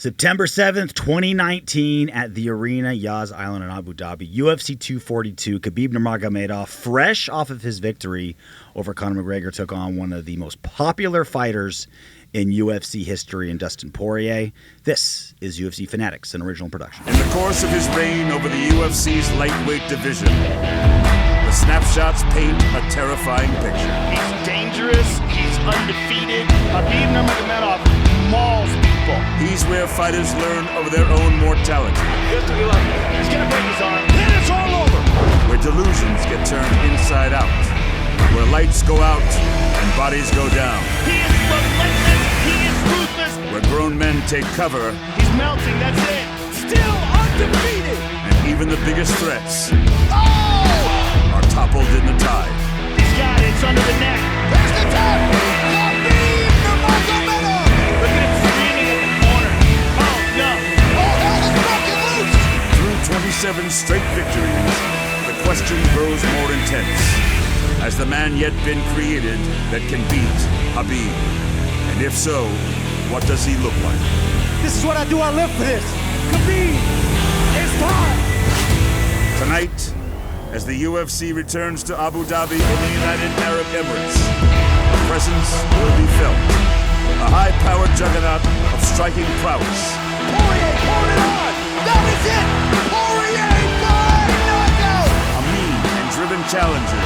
September 7th, 2019 at the Arena, Yas Island in Abu Dhabi. UFC 242, Khabib Nurmagomedov, fresh off of his victory over Conor McGregor, took on one of the most popular fighters in UFC history in Dustin Poirier. This is UFC Fanatics, an original production. In the course of his reign over the UFC's lightweight division, the snapshots paint a terrifying picture. He's dangerous. He's undefeated. Khabib Nurmagomedov mauls people. He's where fighters learn of their own mortality. He's gonna break his arm. Then it's all over. Where delusions get turned inside out. Where lights go out and bodies go down. He is relentless. He is ruthless. Where grown men take cover. He's melting. That's it. Still undefeated. And even the biggest threats are toppled in the tide. He's got it. It's under the neck. There's the tap! Khabib Nurmagomedov! Look at him screaming in the corner. Oh, no. Oh, hell is broken loose! Through 27 straight victories, the question grows more intense. Has the man yet been created that can beat Khabib? And if so, what does he look like? This is what I do. I live for this. Khabib, it's time. Tonight, as the UFC returns to Abu Dhabi in the United Arab Emirates, a presence will be felt. A high-powered juggernaut of striking prowess. Poirier, hold it on! That is it! Poirier by knockout! A mean and driven challenger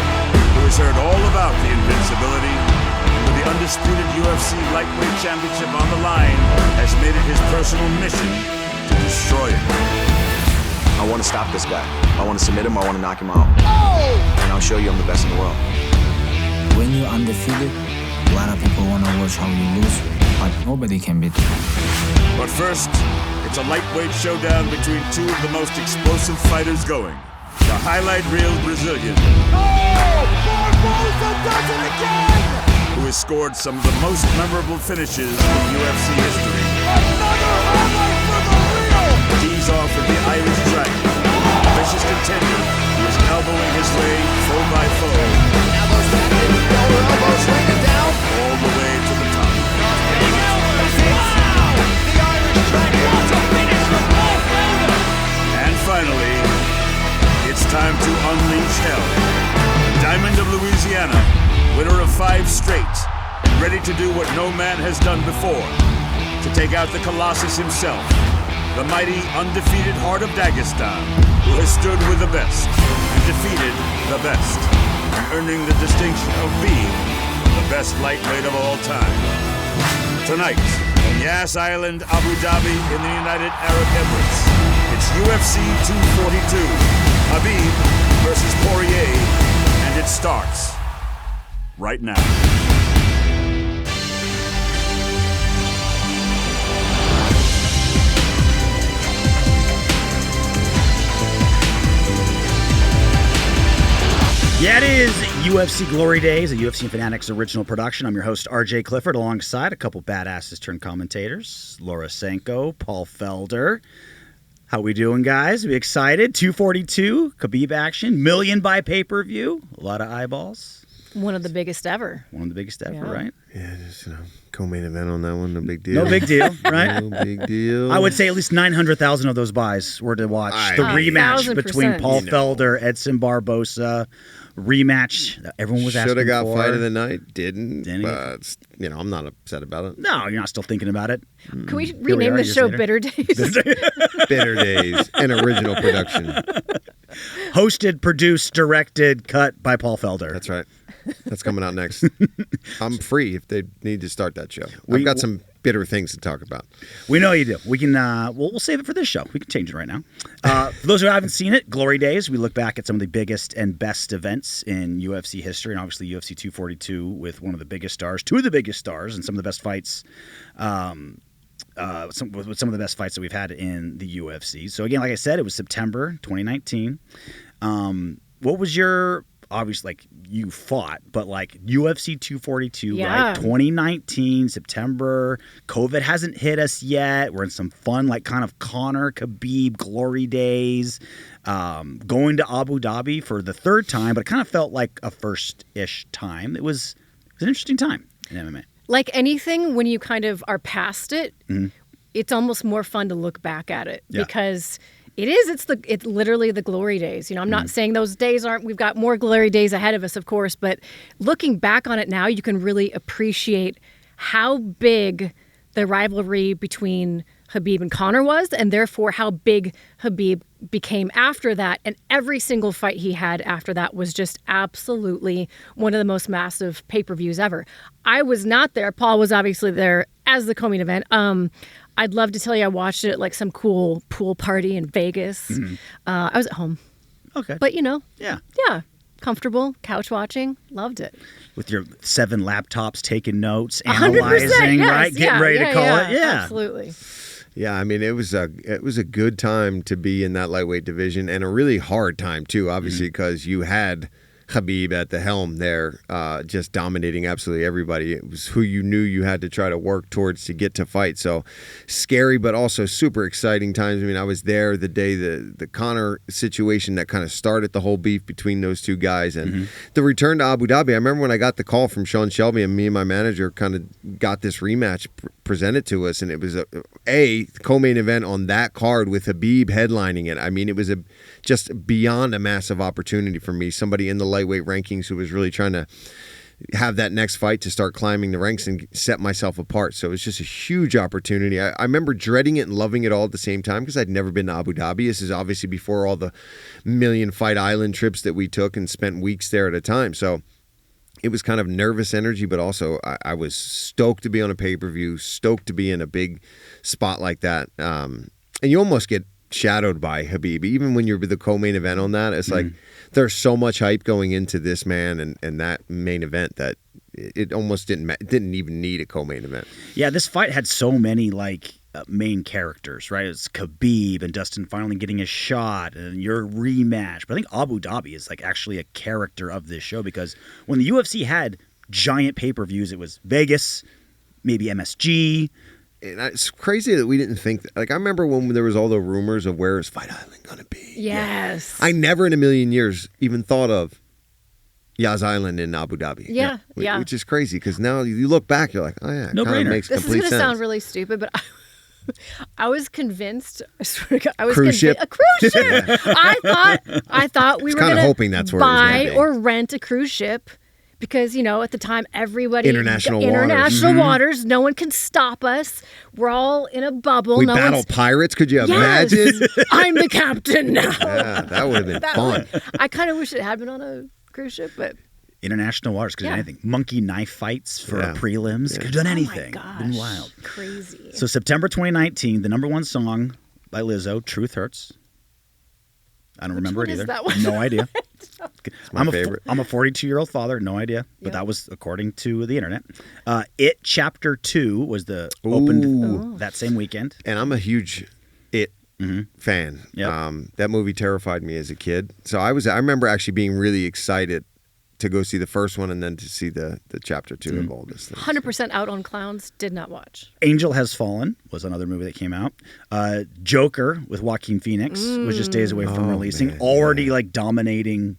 who has heard all about the invincibility, and with the undisputed UFC lightweight championship on the line, has made it his personal mission to destroy it. I want to stop this guy. I want to submit him. I want to knock him out. Oh! And I'll show you I'm the best in the world. When you're undefeated, a lot of people want to watch how you lose, but nobody can beat you. But first, it's a lightweight showdown between two of the most explosive fighters going. The highlight reel Brazilian, Oh! Barbosa does it again! who has scored some of the most memorable finishes in UFC history. Another highlight for the reel! Tees off with the Irish Dragon, a vicious contender who is elbowing his way foe by foe Elbows back in, elbows swinging down. all the way to the top. Big elbows. Wow. The Irish Dragon wants a finish from Paul Felder. And finally, it's time to unleash hell. The Diamond of Louisiana, winner of 5 straight, and ready to do what no man has done before, to take out the Colossus himself, the mighty undefeated Heart of Dagestan, who has stood with the best and defeated the best, and earning the distinction of being the best lightweight of all time. Tonight, from Yas Island, Abu Dhabi, in the United Arab Emirates, it's UFC 242, Khabib versus Poirier, and it starts right now. Yeah, it is UFC Glory Days, a UFC Fanatics original production. I'm your host, RJ Clifford, alongside a couple badasses turned commentators, Laura Sanko, Paul Felder. How we doing, guys? We excited? 242, Khabib action, million by pay-per-view, a lot of eyeballs. One of the biggest ever. One of the biggest ever, Yeah. right? Yeah, just co-main event on that one. No big deal. No big deal, right? No big deal. I would say at least 900,000 of those buys were to watch the rematch 1,000%. between Paul You know. Felder, Edson Barbosa. Rematch. Everyone was asking Should have got for. fight of the night. Didn't. Didn't. But I'm not upset about it. No, you're not still thinking about it. Can we we rename are the years show later. Bitter Days? Bitter Days, an original production. Hosted, produced, directed, cut by Paul Felder. That's right. That's coming out next. I'm free if they need to start that show. We- I've got some bitter things to talk about. We know you do. We can. We'll save it for this show. We can change it right now. For those who haven't seen it, Glory Days. We look back at some of the biggest and best events in UFC history, and obviously UFC 242 with one of the biggest stars, two of the biggest stars, and some of the best fights. Some of the best fights that we've had in the UFC. So again, like I said, it was September 2019. What was your obviously, like, you fought, but like UFC 242, Yeah. right? 2019, September. COVID hasn't hit us yet. We're in some fun, like, kind of Conor, Khabib, glory days. Going to Abu Dhabi for the third time, but it kind of felt like a first-ish time. It was an interesting time in MMA. Like anything, when you kind of are past it, it's almost more fun to look back at it because it's literally the glory days. I'm not saying those days aren't, we've got more glory days ahead of us, of course, but looking back on it now, you can really appreciate how big the rivalry between Khabib and Conor was, and therefore how big Khabib became after that. And every single fight he had after that was just absolutely one of the most massive pay-per-views ever. I was not there. Paul was obviously there as the co-main event. I'd love to tell you I watched it at like some cool pool party in Vegas. I was at home. Okay. But Yeah. Comfortable, couch watching, loved it. With your 7 laptops, taking notes, 100%, analyzing, yes, right? Getting ready to call it. Yeah. Absolutely. Yeah, I mean, it was a good time to be in that lightweight division, and a really hard time too, obviously, because you had Khabib at the helm there, just dominating absolutely everybody. It was who you knew you had to try to work towards to get to fight. So scary, but also super exciting times. I mean, I was there the day the Conor situation that kind of started the whole beef between those two guys, and the return to Abu Dhabi. I remember when I got the call from Sean Shelby, and me and my manager kind of got this rematch presented to us, and it was a co-main event on that card with Khabib headlining it. I mean, it was just beyond a massive opportunity for me. Somebody in the lightweight rankings who was really trying to have that next fight to start climbing the ranks and set myself apart. So it was just a huge opportunity. I remember dreading it and loving it all at the same time because I'd never been to Abu Dhabi. This is obviously before all the million fight island trips that we took and spent weeks there at a time. So it was kind of nervous energy, but also I was stoked to be on a pay-per-view, stoked to be in a big spot like that. And you almost get shadowed by Khabib. Even when you're the co-main event on that, it's like there's so much hype going into this man and that main event that it almost didn't even need a co-main event. Yeah, this fight had so many main characters, right? It's Khabib and Dustin finally getting a shot and your rematch. But I think Abu Dhabi is actually a character of this show because when the UFC had giant pay-per-views, it was Vegas, maybe MSG. And it's crazy that we didn't think that. I remember when there was all the rumors of where is Fight Island going to be. Yes. I never in a million years even thought of Yas Island in Abu Dhabi. Yeah. Which is crazy because now you look back, you're like, oh yeah, it no kind brainer. of makes This is complete going to sense. sound really stupid, but I was convinced. I swear to God, I was Cruise ship? A cruise ship. I thought we were kinda going to hoping that's where it was gonna buy be. or rent a cruise ship. Because, at the time, everybody... International waters. No one can stop us. We're all in a bubble. We battle pirates. Could you imagine? I'm the captain now. Yeah, that would have been fun. I kind of wish it had been on a cruise ship, but... International waters, could have done anything. Monkey knife fights for prelims. Could have done anything. Oh my gosh. Been wild. Crazy. So September 2019, the number one song by Lizzo, Truth Hurts. I don't remember one it is either. that one? No idea. my favorite. I'm a 42-year-old father. No idea. But that was according to the internet. It Chapter 2 was opened that same weekend. And I'm a huge It fan. Yep. That movie terrified me as a kid. So I remember actually being really excited to go see the first one and then to see the Chapter 2 of all this thing. 100% out on Clowns. Did not watch. Angel Has Fallen was another movie that came out. Joker with Joaquin Phoenix was just days away from releasing. Man, already dominating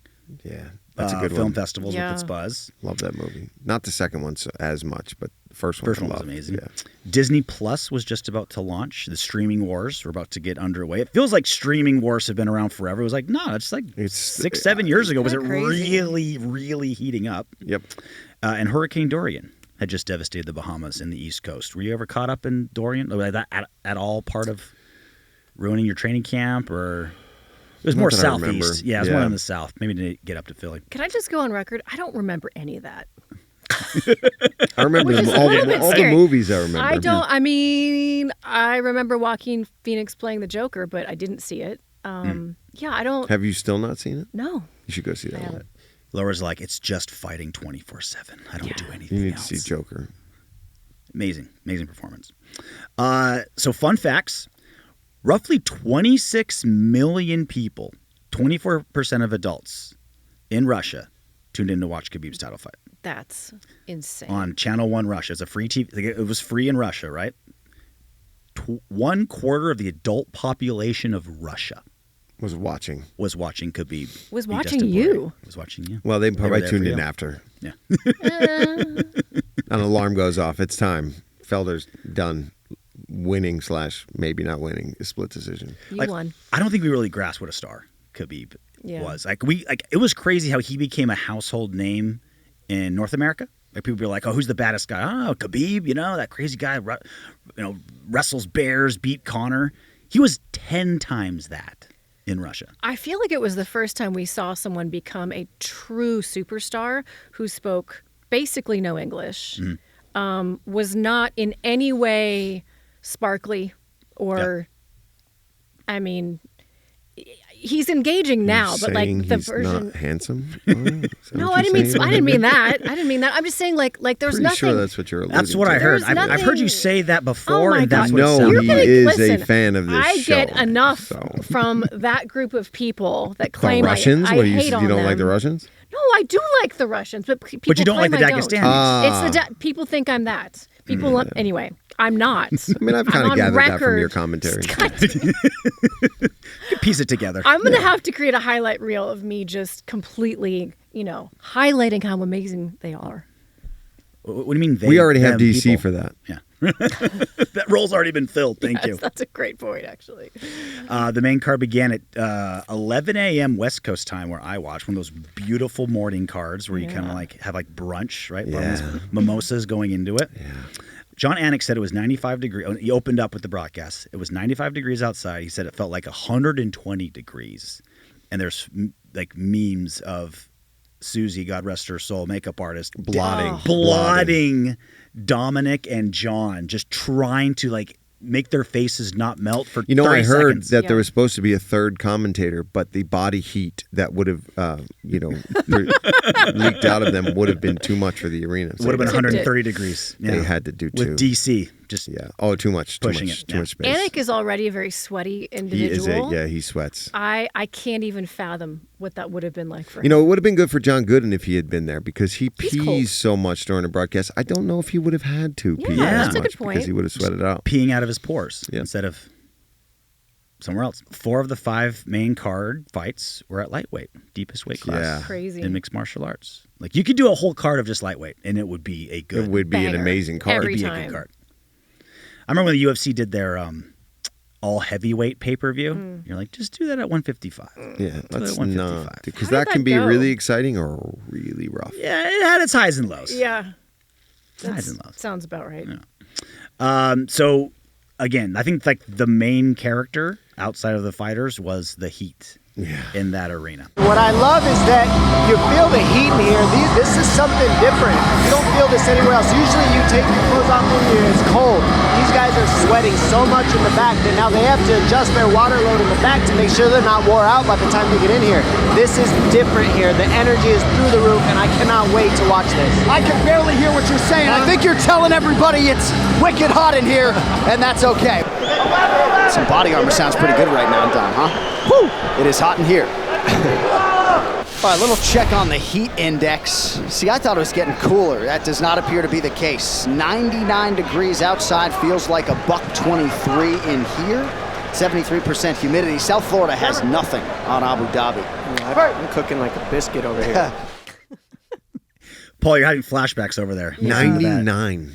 that's a good film one. festivals with its buzz. Love that movie. Not the second one as much, but the first one. First one was amazing. Yeah. Disney Plus was just about to launch. The streaming wars were about to get underway. It feels like streaming wars have been around forever. It was like, no, it's 6-7 years ago. Was it really, really heating up? Yep. And Hurricane Dorian had just devastated the Bahamas and the East Coast. Were you ever caught up in Dorian? Was that at all part of ruining your training camp, or it was more southeast? Yeah, it was more in the south. Maybe didn't get up to Philly. Can I just go on record? I don't remember any of that. I remember all the movies I remember. I don't. I mean, I remember Joaquin Phoenix playing the Joker, but I didn't see it. Yeah, I don't. Have you still not seen it? No. You should go see that one. Laura's like, it's just fighting 24/7. I don't do anything You need else. to see Joker. Amazing performance. So fun facts. Roughly 26 million people, 24% of adults in Russia tuned in to watch Khabib's title fight. That's insane. On Channel 1 Russia. It's a free TV. It was free in Russia, right? 1/4 of the adult population of Russia Was watching Khabib. Was beat watching Dustin you. Poirier. Was watching you. Well, they were probably there tuned for in you. after. Yeah. An alarm goes off. It's time. Felder's done winning / maybe not winning a split decision. You won. I don't think we really grasped what a star Khabib was. It was crazy how he became a household name in North America. Like people were like, "Oh, who's the baddest guy?" Oh, Khabib, that crazy guy, wrestles bears, beat Conor. He was 10 times that in Russia. I feel like it was the first time we saw someone become a true superstar who spoke basically no English, was not in any way sparkly or, I mean, he's engaging now, but like the he's version not handsome. No, I didn't mean that. I'm just saying like there's Pretty nothing. sure that's what you're alluding That's what to. I heard. There's I've heard you say that before, my and that's God. what it No, sounded he like. is listen, a fan of this I show. get enough so. from that group of people that The claim Russians? I What, hate you on don't them. like the Russians? No, I do like the Russians, but people But you don't like claim the I don't. Dagestanis. It's the people think I'm that. People anyway. I'm not. I mean, I've kind I'm of on gathered that from record. your commentary. Piece it together. I'm going to have to create a highlight reel of me just completely, highlighting how amazing they are. What do you mean? We already have them DC people? for that. Yeah. That role's already been filled. Thank you. That's a great point, actually. The main card began at 11 a.m. West Coast time, where I watched one of those beautiful morning cards where you kind of like have like brunch, right? Yeah. Mimosas going into it. Yeah. John Anik said it was 95 degrees. He opened up with the broadcast. It was 95 degrees outside. He said it felt like 120 degrees. And there's like memes of Susie, God rest her soul, makeup artist, blotting Dominic and John, just trying to like make their faces not melt for 30 I heard seconds. that there was supposed to be a third commentator, but the body heat that would have, leaked out of them would have been too much for the arena. It would have been 130 degrees. They had to do two. With DC. Just too much. Pushing too much space. Anik is already a very sweaty individual. He sweats. I can't even fathom what that would have been like for him. It would have been good for John Gooden if he had been there because he He's pees cold. so much during a broadcast. I don't know if he would have had to pee that's as a much good point. because he would have sweated out. peeing out of his pores instead of somewhere else. 4 of the 5 main card fights were at lightweight, deepest weight class Crazy. in mixed martial arts. Like you could do a whole card of just lightweight, and it would be a good. It would be an banger. amazing card. Every It'd be a time. good card. I remember when the UFC did their all heavyweight pay-per-view. You're like, just do that at 155. Yeah, Do it let's at 155. not because How did that can that be go? really exciting or really rough. Yeah, it had its highs and lows. Yeah. Highs and lows. Sounds about right. So, again, I think like the main character outside of the fighters was the heat in that arena. What I love is that you feel the heat in here. This is something different. You don't feel this anywhere else. Usually you take your clothes off when it's cold. These guys are sweating so much in the back that now they have to adjust their water load in the back to make sure they're not wore out by the time they get in here. This is different here. The energy is through the roof, and I cannot wait to watch this. I can barely hear what you're saying. I think you're telling everybody it's wicked hot in here, and that's okay. Some body armor sounds pretty good right now, Dom, huh? Whew! It is hot in here. All right, little check on the heat index. See, I thought it was getting cooler. That does not appear to be the case. 99 degrees outside, feels like a $123 in here. 73% humidity. South Florida has nothing on Abu Dhabi. I'm cooking like a biscuit over here. Paul, you're having flashbacks over there. 99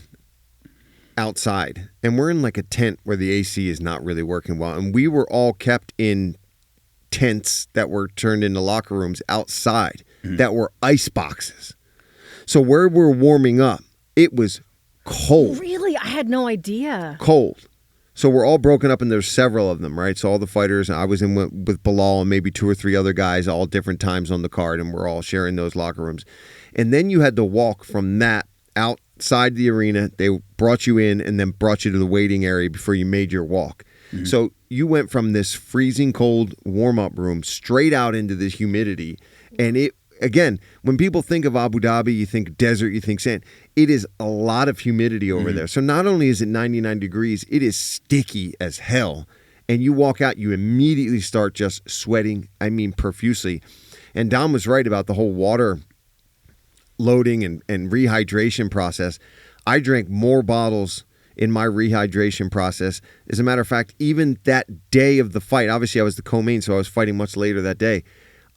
outside, and we're in like a tent where the AC is not really working well, and we were all kept in tents that were turned into locker rooms outside that were ice boxes. So where we're warming up, it was cold. Really? I had no idea. Cold. So we're all broken up, and there's several of them, right? So all the fighters, I was in with Bilal and maybe 2 or 3 other guys, all different times on the card, and we're all sharing those locker rooms. And then you had to walk from that outside the arena. They brought you in and then brought you to the waiting area before you made your walk. So you went from this freezing cold warm-up room straight out into this humidity. And it, again, when people think of Abu Dhabi, you think desert, you think sand. It is a lot of humidity over there. So not only is it 99 degrees, it is sticky as hell. And you walk out, you immediately start just sweating, profusely. And Dom was right about the whole water loading and rehydration process. I drank more bottles in my rehydration process. As a matter of fact, even that day of the fight, obviously I was the co-main, so I was fighting much later that day.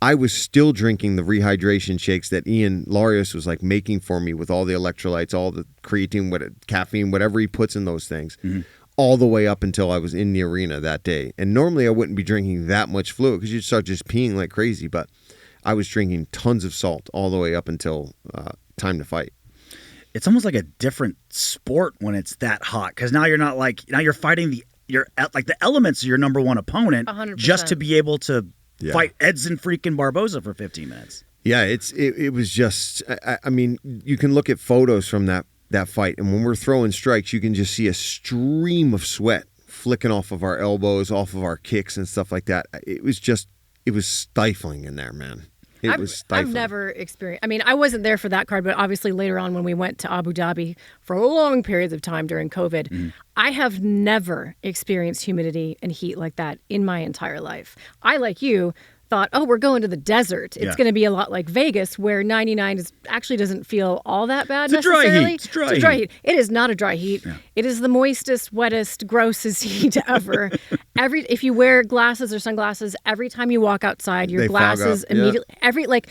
I was still drinking the rehydration shakes that Ian Larios was like making for me with all the electrolytes, all the creatine, caffeine, whatever he puts in those things. all the way up until I was in the arena that day. And normally I wouldn't be drinking that much fluid because you'd start just peeing like crazy. But I was drinking tons of salt all the way up until time to fight. It's almost like a different sport when it's that hot because now you're not like now you're fighting the elements of your number one opponent 100%. just to be able to fight Edson freaking Barboza for 15 minutes. Yeah, it was just. I mean, you can look at photos from that fight, and when we're throwing strikes, you can just see a stream of sweat flicking off of our elbows, off of our kicks, and stuff like that. It was stifling in there, man. It was stifling. I've never experienced. I mean, I wasn't there for that card, but obviously later on when we went to Abu Dhabi for long periods of time during COVID, I have never experienced humidity and heat like that in my entire life. I, like you, thought, oh, we're going to the desert. It's going to be a lot like Vegas, where 99 actually doesn't feel all that bad necessarily. It's a dry heat. It is not a dry heat. Yeah. It is the moistest, wettest, grossest heat ever. If you wear glasses or sunglasses, every time you walk outside, your glasses immediately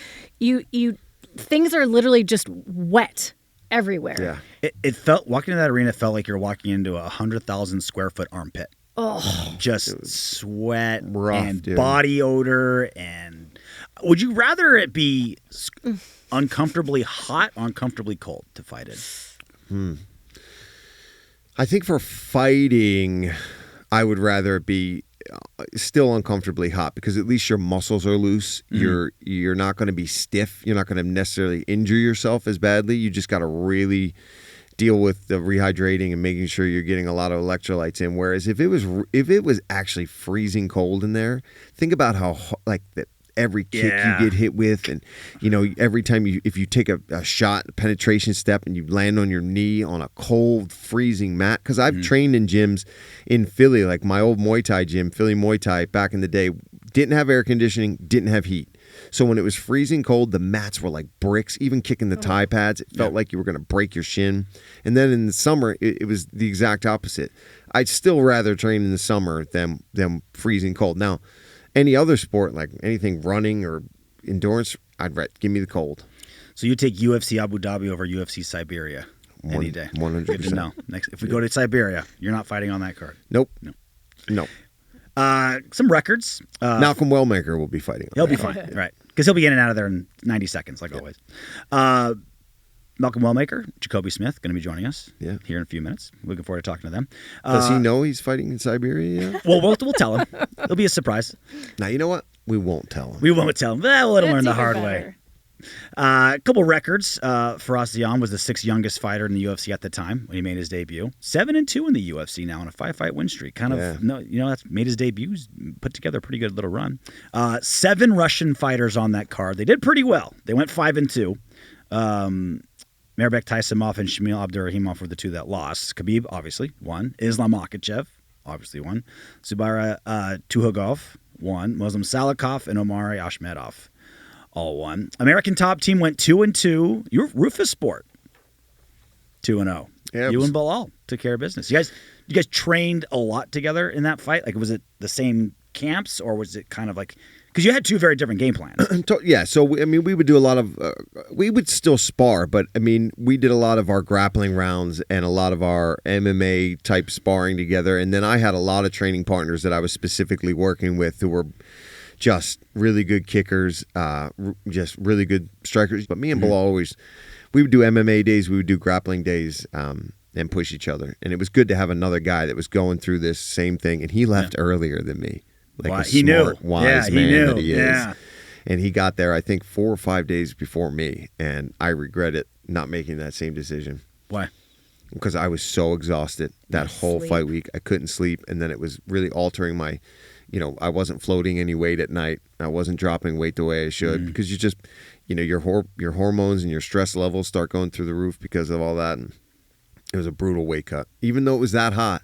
things are literally just wet everywhere. Yeah. It felt walking into that arena felt like you're walking into a 100,000 square foot armpit. Oh, just sweat and body odor. And would you rather it be uncomfortably hot or uncomfortably cold to fight in? I think for fighting, I would rather it be still uncomfortably hot because at least your muscles are loose. You're not going to be stiff. You're not going to necessarily injure yourself as badly. You just got to really deal with the rehydrating and making sure you're getting a lot of electrolytes in. Whereas if it was actually freezing cold in there, think about how every kick you get hit with, and every time if you take a shot, a penetration step, and you land on your knee on a cold, freezing mat. Because I've trained in gyms in Philly, like my old Muay Thai gym, Philly Muay Thai, back in the day, didn't have air conditioning, didn't have heat. So when it was freezing cold, the mats were like bricks. Even kicking the Thai pads, it felt like you were going to break your shin. And then in the summer, it was the exact opposite. I'd still rather train in the summer than freezing cold. Now, any other sport, like anything running or endurance, give me the cold. So you take UFC Abu Dhabi over UFC Siberia any day? 100%. Good to know. If we go to Siberia, you're not fighting on that card. Nope. No. Some records. Malcolm Wellmaker will be fighting. He'll be fine, right? Because he'll be in and out of there in 90 seconds, like always. Malcolm Wellmaker, Jacobe Smith, going to be joining us here in a few minutes. Looking forward to talking to them. Does he know he's fighting in Siberia yet? Well, we'll tell him. It'll be a surprise. Now, you know what? We won't tell him. We won't tell him. We'll let him learn the hard way. A couple records. Faraz Zion was the 6th youngest fighter in the UFC at the time when he made his debut. 7-2 in the UFC now on a 5-fight win streak. That's made his debut. Put together a pretty good little run. 7 Russian fighters on that card. They did pretty well. They went 5-2. Mairbek Taisimov and Shamil Abdurrahimov were the 2 that lost. Khabib obviously won. Islam Makhachev obviously won. Zubaira Tuhugov won. Muslim Salikov and Omari Ashmedov all won. American top team went 2-2. You're Rufus Sport 2-0. Yeah, you and Bilal took care of business. You guys trained a lot together in that fight. Like, was it the same camps or was it kind of like? Because you had 2 very different game plans. Yeah, so we would do a lot of. We would still spar, but we did a lot of our grappling rounds and a lot of our MMA type sparring together. And then I had a lot of training partners that I was specifically working with who were just really good kickers, just really good strikers. But me and Bilal we would do MMA days, we would do grappling days, and push each other. And it was good to have another guy that was going through this same thing. And he left earlier than me. Like he smart, knew. wise he man knew. that he is. Yeah. And he got there, I think, 4 or 5 days before me. And I regret it not making that same decision. Why? Because I was so exhausted that whole fight week. I couldn't sleep. And then it was really altering my, I wasn't floating any weight at night. I wasn't dropping weight the way I should because you just, your hormones and your stress levels start going through the roof because of all that. And it was a brutal weight cut. Even though it was that hot,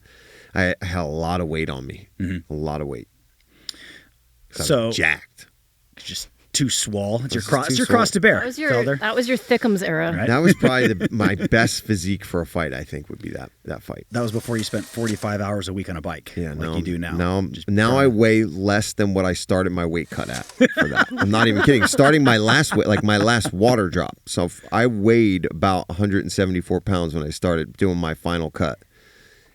I had a lot of weight on me. A lot of weight. So jacked. Just too swole. It's your cross to bear. That was your Thickums era. Right? That was probably my best physique for a fight, I think, would be that fight. That was before you spent 45 hours a week on a bike you do now. Now I weigh less than what I started my weight cut at for that. I'm not even kidding. Starting my last weight, like my last water drop. So I weighed about 174 pounds when I started doing my final cut.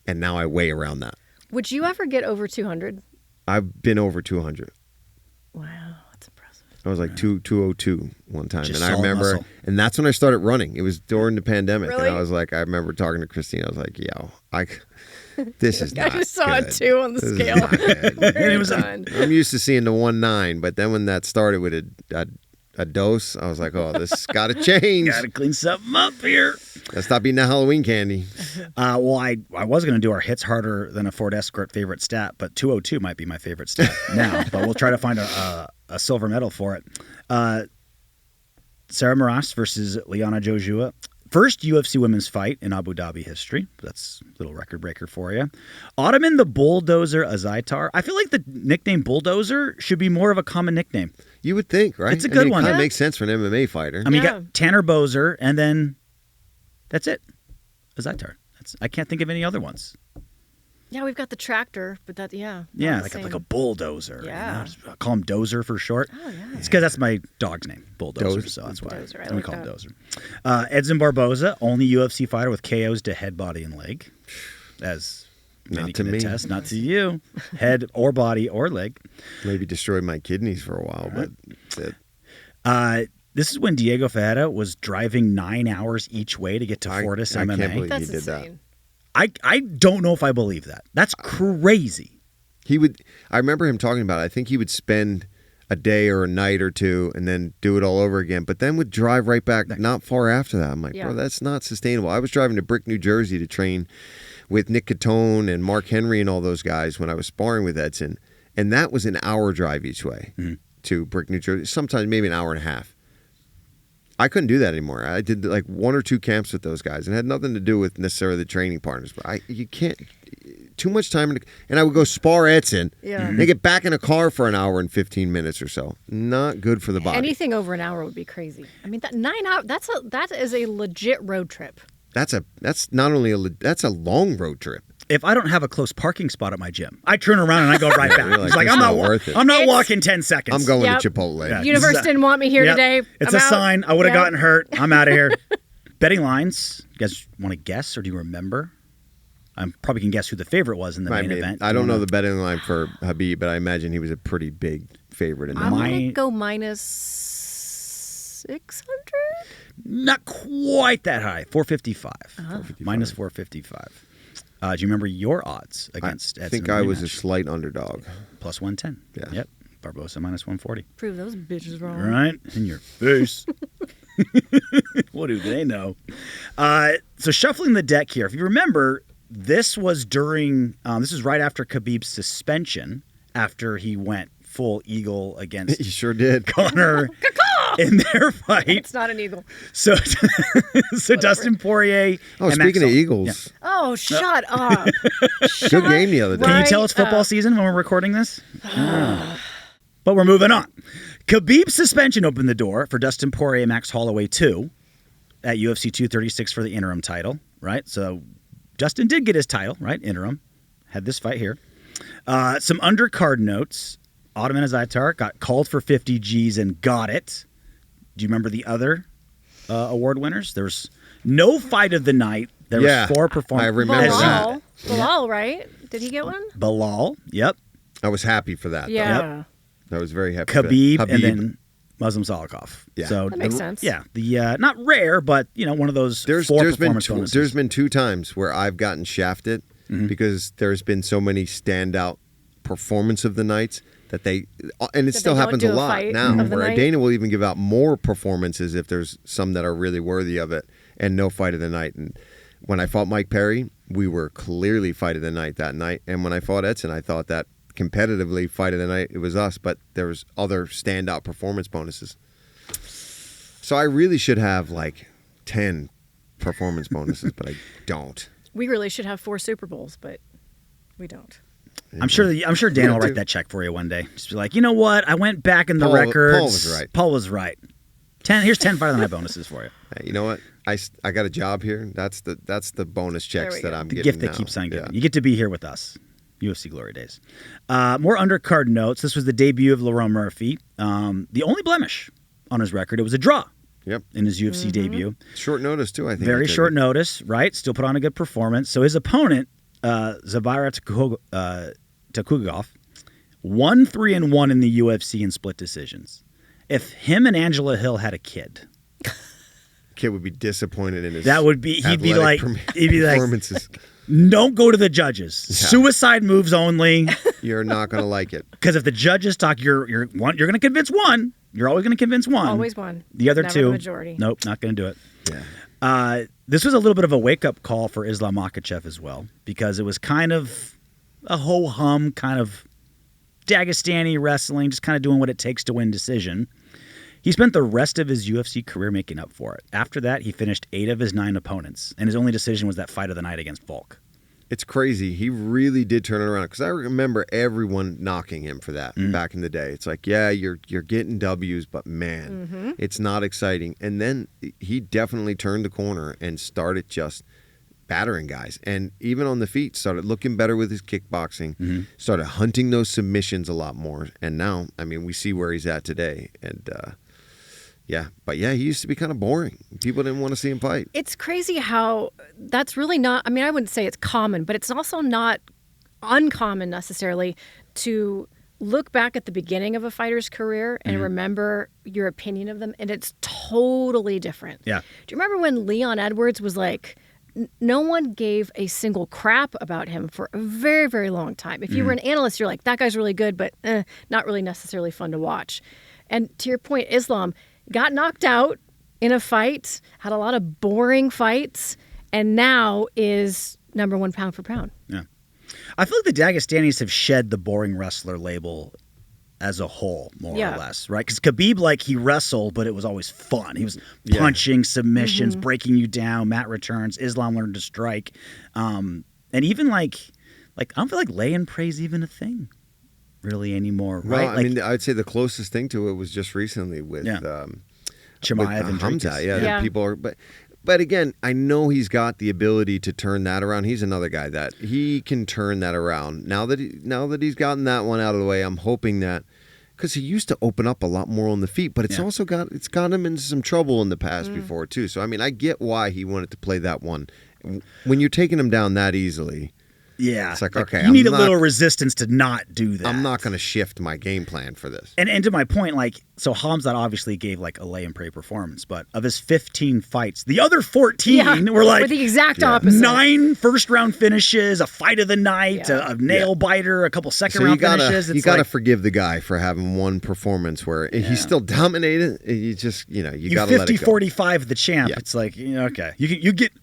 and now I weigh around that. Would you ever get over 200? I've been over 200. Wow, that's impressive. I was like 202 one time, Just and I solid remember, muscle. and that's when I started running. It was during the pandemic, Really? and I was like, I remember talking to Christine. I was like, "Yo, this is I not just saw good. a 2 on the This is scale. not good." Very it was done. I'm used to seeing the 1.9, but then when that started with a dose, I was like, "Oh, this has got to change. Got to clean something up here. Let's stop eating that Halloween candy." Well, I was going to do our hits harder than a Ford Escort favorite stat, but 202 might be my favorite stat now. But we'll try to find a silver medal for it. Sarah Moras versus Liana Jojua. First UFC women's fight in Abu Dhabi history. That's a little record breaker for you. Ottoman the Bulldozer Azaitar. I feel like the nickname Bulldozer should be more of a common nickname. You would think, right? It's a good one. It kind of Yeah. makes sense for an MMA fighter. I mean, Yeah. you got Tanner Bozer, and then that's it. Azaitar. I can't think of any other ones. Yeah, we've got the tractor, but that, Yeah, not the like a same. bulldozer. Yeah. Just call him Dozer for short. Oh, yeah. It's because that's my dog's name, Bulldozer. Dozer. So that's why Dozer, I we like call him that. Dozer. Edson Barboza, only UFC fighter with KOs to head, body, and leg. As many Not to can me. attest, not to you. Head or body or leg. Maybe destroyed my kidneys for a while, but This is when Diego Ferreira was driving 9 hours each way to get to Fortis I MMA. can't believe That's he did that. insane. I don't know if I believe that. That's crazy. He would. I remember him talking about it. I think he would spend a day or a night or two and then do it all over again, but then would drive right back not far after that. I'm like, Yeah. bro, that's not sustainable. I was driving to Brick, New Jersey to train with Nick Catone and Mark Henry and all those guys when I was sparring with Edson, and that was an hour drive each way to Brick, New Jersey, sometimes maybe an hour and a half. I couldn't do that anymore. I did like 1 or 2 camps with those guys, and it had nothing to do with necessarily the training partners. But you can't too much time, and I would go spar Edson. Yeah. They get back in a car for an hour and 15 minutes or so. Not good for the body. Anything over an hour would be crazy. I mean, that 9 hours, that is a legit road trip. That's not only that's a long road trip. If I don't have a close parking spot at my gym, I turn around and I go right back. You're like, It's like, "This I'm is not not worth it." I'm not It's- walking 10 seconds. I'm going Yep. to Chipotle. Yeah. Universe didn't want me here Yep. today. It's I'm a out. sign. I would have Yeah. gotten hurt. I'm out of here. Betting lines. You guys want to guess or do you remember? I probably can guess who the favorite was in the main event. I don't know the betting line for Khabib, but I imagine he was a pretty big favorite in that. I'm My- going to go minus 600? Not quite that high. 455. Minus 455. Do you remember your odds against I Edson think in the I was a rematch? slight underdog. Plus 110. Yeah. Yep. Barbosa minus 140. Prove those bitches wrong. Right? In your face. What do they know? So shuffling the deck here. If you remember, this was during, this is right after Khabib's suspension, after he went full eagle against He sure did. Connor in their fight. It's not an eagle. So Dustin Poirier. Oh, and speaking of Max- Eagles, Oh, shut up. good game the other day. Can you tell Right it's football up. season when we're recording this? Yeah. But we're moving on. Khabib's suspension opened the door for Dustin Poirier and Max Holloway 2 at UFC 236 for the interim title, right? So Dustin did get his title, right? Interim. Had this fight here. Some undercard notes. Ottoman Azaitar got called for 50 Gs and got it. Do you remember the other award winners? There was no fight of the night. There Yeah, was 4 performances. I remember that. Bilal, right? Did he get one? Bilal, yep. I was happy for that. though. Yeah. I was very happy. for that. Khabib, and then Muslim Salikov. Yeah. So That makes sense. Yeah, the not rare, but one of those There's 4 been performance bonuses. there's been 2 times where I've gotten shafted because there's been so many standout performance of the nights that they and it That still they don't happens do a a lot fight now of the where night? Dana will even give out more performances if there's some that are really worthy of it and no fight of the night. And when I fought Mike Perry, we were clearly fight of the night that night. And when I fought Edson, I thought that competitively fight of the night it was us, but there was other standout performance bonuses. So I really should have like 10 performance bonuses, but I don't. We really should have 4 Super Bowls, but we don't. I'm sure Dan will write that check for you one day. Just be like, you know what? I went back in the records. Paul was right. Paul was right. 10. Here's 10 fight of the night bonuses for you. Hey, you know what? I got a job here. That's the bonus checks we that go. I'm The getting gift that now. keeps on giving. Yeah. You get to be here with us. UFC Glory Days. More undercard notes. This was the debut of Lerone Murphy. The only blemish on his record, it was a draw. Yep. In his UFC debut. Short notice too, I think. Very he took short it. notice, right? Still put on a good performance. So his opponent Zabira Takugov, 1-3-1 in the UFC in split decisions. If him and Angela Hill had a kid, Kid would be disappointed in his. that would be he'd be like performances. don't go to the judges. Suicide moves only. You're not going to like it. Because if the judges talk, you're going to convince one. You're always going to convince one. Always one. The other Never two, the majority. Nope, not going to do it. Yeah. This was a little bit of a wake-up call for Islam Makhachev as well, because it was kind of a ho-hum, kind of Dagestani wrestling, just kind of doing what it takes to win decision. He spent the rest of his UFC career making up for it. After that, he finished 8 of his 9 opponents, and his only decision was that fight of the night against Volk. It's crazy. He really did turn it around, because I remember everyone knocking him for that back in the day. It's like, yeah, you're getting W's, but man, it's not exciting. And then he definitely turned the corner and started just battering guys. And even on the feet, started looking better with his kickboxing, started hunting those submissions a lot more. And now, I mean, we see where he's at today. And he used to be kind of boring. People didn't want to see him fight. It's crazy how that's really not, I mean, I wouldn't say it's common, but it's also not uncommon necessarily to look back at the beginning of a fighter's career and remember your opinion of them, and it's totally different. Yeah. Do you remember when Leon Edwards was like, no one gave a single crap about him for a very, very long time. If you were an analyst, you're like, that guy's really good, but not really necessarily fun to watch. And to your point, Islam got knocked out in a fight, had a lot of boring fights, and now is number 1 pound for pound. Yeah. I feel like the Dagestanis have shed the boring wrestler label as a whole, more or less, right? Because Khabib, he wrestled, but it was always fun. He was punching, submissions, breaking you down, mat returns. Islam learned to strike. And even I don't feel like lay and praise even a thing really anymore, right? Well, I mean, I'd say the closest thing to it was just recently with Chimaev and Hamza. Dricus. People are, but again, I know he's got the ability to turn that around. He's another guy that he can turn that around. Now that he's gotten that one out of the way, I'm hoping that, because he used to open up a lot more on the feet, but it's also got him into some trouble in the past before too. So I mean, I get why he wanted to play that one. When you're taking him down that easily. Yeah. It's like, okay. You need a little resistance to not do that. I'm not going to shift my game plan for this. And to my point, so Hamzat obviously gave a lay and pray performance, but of his 15 fights, the other 14 were were the exact opposite. 9 first-round finishes, a fight of the night, a nail biter, a couple second-round finishes. You got to forgive the guy for having one performance where he's still dominated. You just, you got to let it go. 50-45 the champ. Yeah. It's like, okay.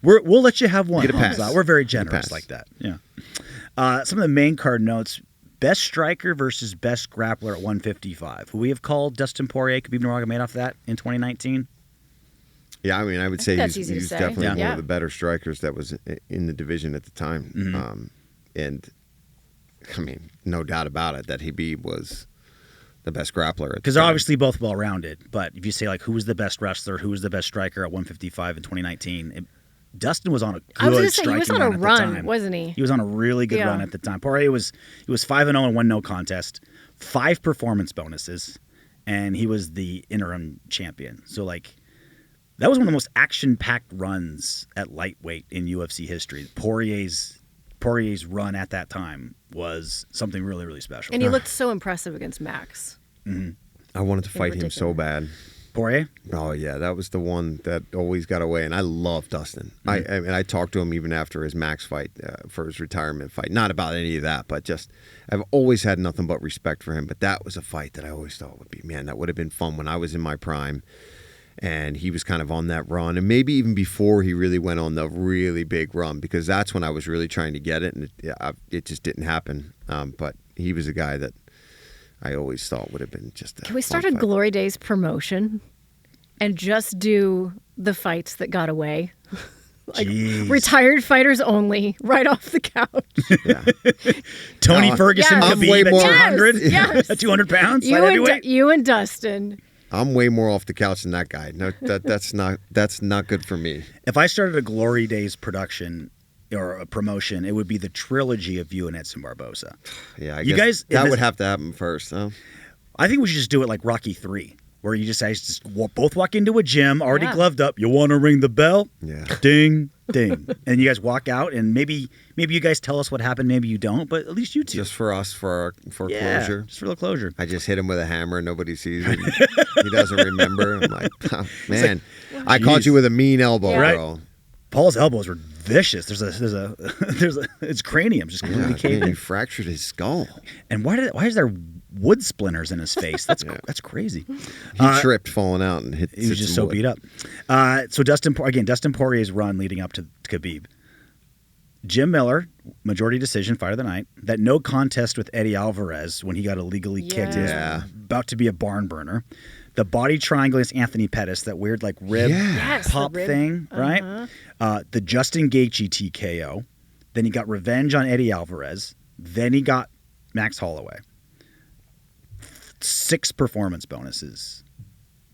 We'll let you have one, you get a pass. Hamzat. We're very generous like that. Yeah. Some of the main card notes: best striker versus best grappler at 155. We have called Dustin Poirier, Khabib Nurmagomedov that in 2019. Yeah, I mean, I would say he's definitely one Yeah. of the better strikers that was in the division at the time. And I mean, no doubt about it that Khabib was the best grappler. Because they're obviously both well-rounded. But if you say who was the best wrestler, who was the best striker at 155 in 2019, Dustin was on a good striking run at the time. Wasn't he? He was on a really good run at the time. Poirier was 5-0 and 1 no contest, 5 performance bonuses, and he was the interim champion. So that was one of the most action-packed runs at lightweight in UFC history. Poirier's run at that time was something really, really special. And he looked so impressive against Max. I wanted to fight him so bad. Poirier? Oh, yeah. That was the one that always got away. And I love Dustin. I talked to him even after his Max fight, for his retirement fight. Not about any of that, but just I've always had nothing but respect for him. But that was a fight that I always thought would be, man, that would have been fun when I was in my prime. And he was kind of on that run. And maybe even before he really went on the really big run, because that's when I was really trying to get it. And it just didn't happen. But he was a guy that I always thought would have been just a Can we start a Glory Days promotion and just do the fights that got away? Retired fighters only, right off the couch. Tony Ferguson, Khabib at 200? Yes. At 200 pounds? You and Dustin. I'm way more off the couch than that guy. No, that's not good for me. If I started a Glory Days production or a promotion, it would be the trilogy of you and Edson Barboza. Yeah, I guess that would have to happen first. Huh? I think we should just do it like Rocky III. where you just both walk into a gym, already Yeah. gloved up. You want to ring the bell? Yeah. Ding, ding. And you guys walk out, and maybe you guys tell us what happened, maybe you don't, but at least you two. Just for us, for closure. Just for the closure. I just hit him with a hammer. Nobody sees him. He doesn't remember. I'm like, oh, man, I caught you with a mean elbow, Yeah. bro. Paul's elbows were vicious. There's a its cranium just completely caved Man, he in. fractured his skull. And why is there wood splinters in his face? That's crazy. He tripped falling out and hit. He was just so beat up. So Dustin Poirier's run leading up to Khabib. Jim Miller, majority decision, fight of the night. That no contest with Eddie Alvarez when he got illegally kicked. He was about to be a barn burner. The body triangle against Anthony Pettis, that weird like rib pop the rib. thing, right? The Justin Gaethje TKO. Then he got revenge on Eddie Alvarez. Then he got Max Holloway. 6 performance bonuses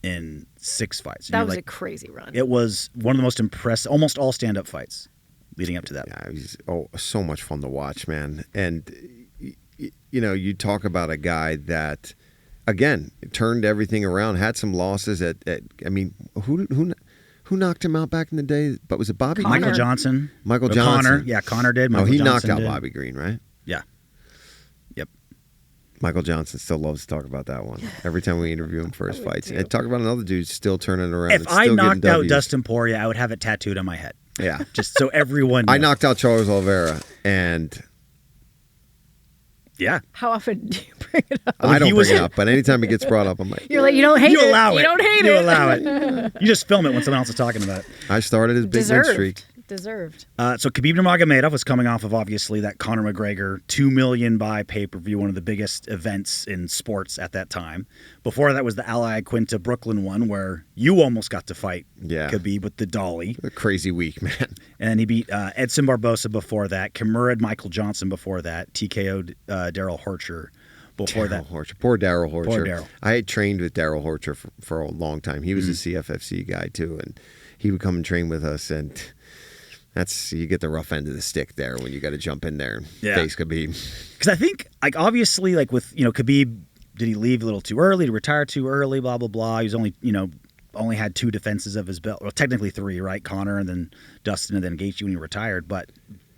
in 6 fights. That was a crazy run. It was one of the most impressive, almost all stand-up fights leading up to that. Yeah, he's so much fun to watch, man. And you talk about a guy that, again, turned everything around. Had some losses at I mean, who knocked him out back in the day? But was it Bobby? Connor. Michael Johnson. Michael Johnson. Connor. Yeah, Connor did. Michael he Johnson knocked out did. Bobby Green, right? Yeah. Yep. Michael Johnson still loves to talk about that one every time we interview him for his fights. And talk about another dude still turning around. If and I still knocked getting out W's. Dustin Poirier, I would have it tattooed on my head. Yeah. Just so everyone knows. I knocked out Charles Oliveira, and Yeah. How often do you bring it up? I don't bring it up, but anytime it gets brought up, I'm like, You're like, you don't hate You it. allow it. You don't hate You it. allow it. You just film it when someone else is talking about it. I started his big win streak. Deserved. So Khabib Nurmagomedov was coming off of obviously that Conor McGregor $2 million buy pay-per-view, one of the biggest events in sports at that time. Before that was the Ally Quinta Brooklyn one, where you almost got to fight Khabib with the dolly. A crazy week, man. And he beat Edson Barbosa before that, Kimura Michael Johnson before that, TKO'd Daryl Horcher before that. Poor Daryl Horcher. Poor Daryl. I had trained with Daryl Horcher for a long time. He was a CFFC guy too, and he would come and train with us, and you get the rough end of the stick there when you got to jump in there and face Khabib. Because I think, like, obviously, like with Khabib, did he leave a little too early? Did he retire too early? Blah blah blah. He was only had 2 defenses of his belt. Well, technically 3, right? Connor and then Dustin and then Gaethje when he retired. But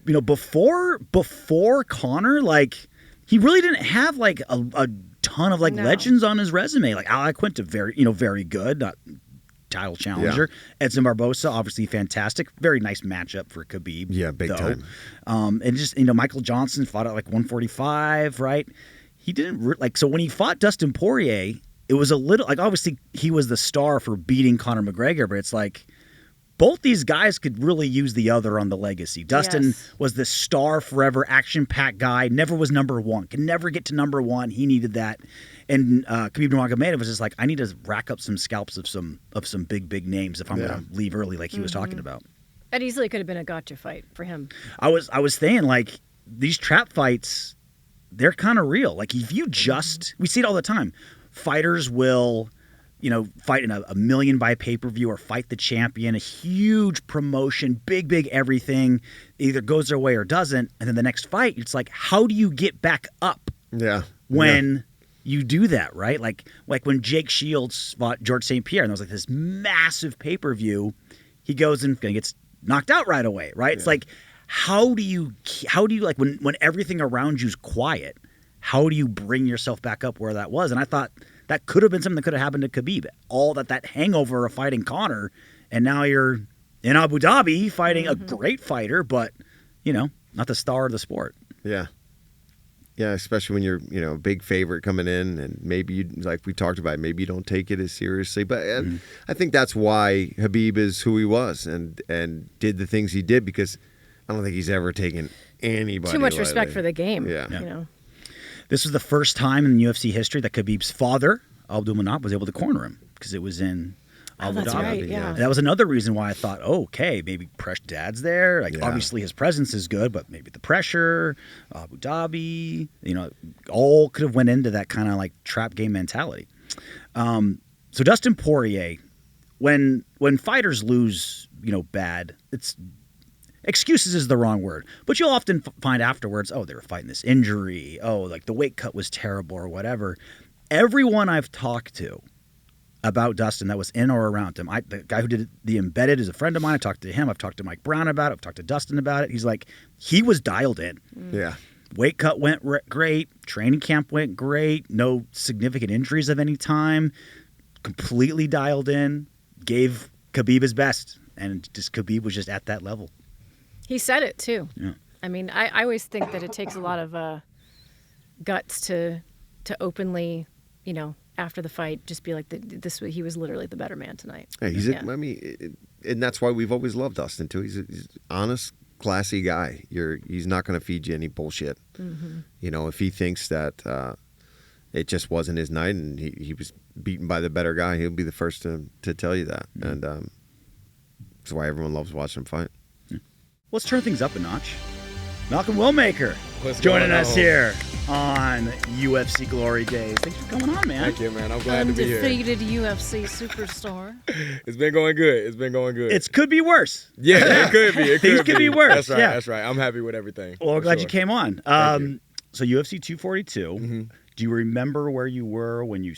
before Connor, like, he really didn't have like a ton of legends on his resume. Like Ally Quinta, very good. Not title challenger. Edson Barbosa, obviously fantastic. Very nice matchup for Khabib. Yeah, big time. And just, Michael Johnson fought at like 145, right? He didn't, so when he fought Dustin Poirier, it was a little, like, obviously he was the star for beating Conor McGregor, but it's like, both these guys could really use the other on the legacy. Dustin was the star forever, action-packed guy, never was number 1, could never get to number 1. He needed that. And Khabib Nurmagomedov was just like, I need to rack up some scalps of some big names if I'm going to leave early, like he was talking about. That easily could have been a gotcha fight for him. I was saying, like, these trap fights, they're kind of real. Like, if you we see it all the time. Fighters will, fight in a million buy pay-per-view or fight the champion, a huge promotion, big everything. It either goes their way or doesn't. And then the next fight, it's like, how do you get back up when you do that, right? Like when Jake Shields fought George St. Pierre, and there was like this massive pay-per-view, he goes and gets knocked out right away, right? It's like, how do you like when everything around you's quiet, how do you bring yourself back up where that was? And I thought that could have been something that could have happened to Khabib. All that hangover of fighting Conor, and now you're in Abu Dhabi fighting a great fighter, but, not the star of the sport. Yeah. Yeah, especially when you're, a big favorite coming in, and maybe you, like we talked about, maybe you don't take it as seriously. But I think that's why Khabib is who he was and did the things he did, because I don't think he's ever taken anybody. Too much respect for the game. Yeah. This was the first time in UFC history that Khabib's father, Abdulmanap, was able to corner him, because it was in Abu that's Dhabi. right, yeah. That was another reason why I thought, okay, maybe Dad's there. Like, obviously his presence is good, but maybe the pressure, Abu Dhabi, all could have went into that kind of like trap game mentality. So Dustin Poirier, when fighters lose, bad, it's excuses is the wrong word, but you'll often find afterwards, oh, they were fighting this injury. Oh, like the weight cut was terrible or whatever. Everyone I've talked to about Dustin that was in or around him. The guy who did the embedded is a friend of mine. I talked to him. I've talked to Mike Brown about it. I've talked to Dustin about it. He's like, he was dialed in. Yeah. Weight cut went great. Training camp went great. No significant injuries of any time. Completely dialed in. Gave Khabib his best. And just Khabib was just at that level. He said it, too. Yeah. I mean, I always think that it takes a lot of guts to openly, after the fight, just be like, he was literally the better man tonight. Yeah, I mean, and that's why we've always loved Dustin, too. He's an honest, classy guy. He's not going to feed you any bullshit. Mm-hmm. If he thinks that it just wasn't his night and he was beaten by the better guy, he'll be the first to tell you that. Mm-hmm. And that's why everyone loves watching him fight. Let's turn things up a notch. Malcolm Wellmaker joining us here on UFC Glory Days. Thanks for coming on, man. Thank you, man. I'm glad to be here. Undefeated UFC superstar. It's been going good. It could be worse. Yeah, it could be. Things could be worse. That's right. Yeah. That's right. I'm happy with everything. Well, I'm glad you came on. So UFC 242. Mm-hmm. Do you remember where you were when you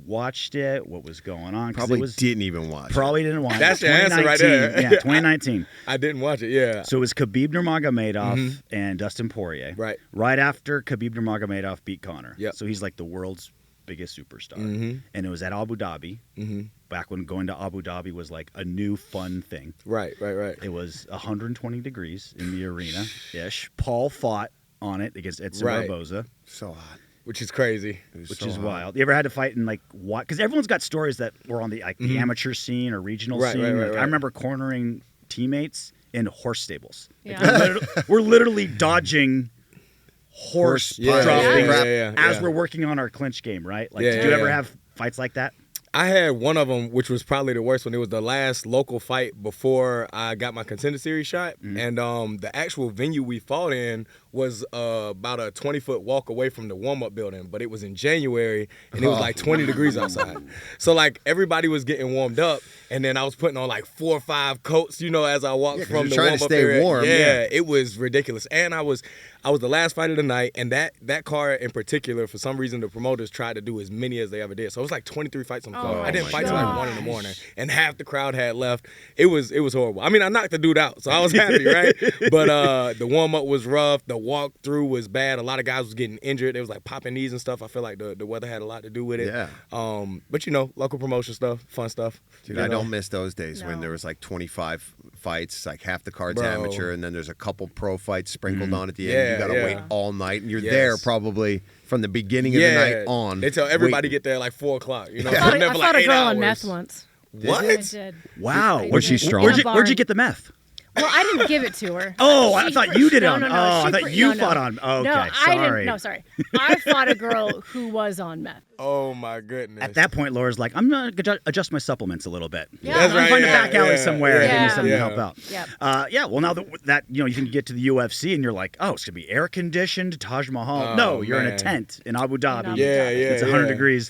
watched it? What was going on? Didn't even watch. Probably didn't watch. That's your answer right there. Yeah, 2019. I didn't watch it. Yeah. So it was Khabib Nurmagomedov and Dustin Poirier. Right. Right after Khabib Nurmagomedov beat Conor. Yep. So he's like the world's biggest superstar. Mm-hmm. And it was at Abu Dhabi. Mm-hmm. Back when going to Abu Dhabi was like a new fun thing. Right. It was 120 degrees in the arena-ish. Paul fought on it against Edson Barboza. So hot. Which is crazy. Which is wild. You ever had to fight in what? Because everyone's got stories that were on the the amateur scene or regional scene. Right. I remember cornering teammates in horse stables. Yeah. We're literally dodging horse dropping as we're we're working on our clinch game, right? Like, Yeah, did you yeah, ever yeah. have fights like that? I had one of them, which was probably the worst one. It was the last local fight before I got my Contender Series shot. And the actual venue we fought in was about a 20-foot walk away from the warm-up building. But it was in January, and it was like 20 degrees outside. So, like, everybody was getting warmed up. And then I was putting on, like, 4 or 5 coats, as I walked from the warm-up area. Warm. Yeah, it was ridiculous. And I was the last fight of the night, and that card in particular, for some reason, the promoters tried to do as many as they ever did. So it was like 23 fights on the card. I didn't fight till like 1 in the morning, and half the crowd had left. It was horrible. I mean, I knocked the dude out, so I was happy, right? But the warm up was rough. The walk through was bad. A lot of guys was getting injured. They was like popping knees and stuff. I feel like the weather had a lot to do with it. Yeah. But local promotion stuff, fun stuff. Dude, I don't miss those days when there was like 25 fights, like half the card's amateur, and then there's a couple pro fights sprinkled on at the end. You got to wait all night, and you're there probably from the beginning of the night on. They tell everybody get there at like 4 o'clock. I fought a girl on meth once. What? I did. Wow. Was she strong? Where'd you get the meth? Well, I didn't give it to her. Oh, I thought you did it on. No, I thought you fought on. Oh, okay, no, sorry. I didn't. No, sorry. I fought a girl who was on meth. Oh my goodness. At that point, Laura's like, I'm gonna adjust my supplements a little bit. Yeah. That's I'm find a back alley somewhere. Yeah. Give me something to help out. Yep. Well, now that you can get to the UFC and you're like, oh, it's gonna be air conditioned Taj Mahal. Oh, no, you're in a man. tent in Abu Dhabi. It's 100 degrees.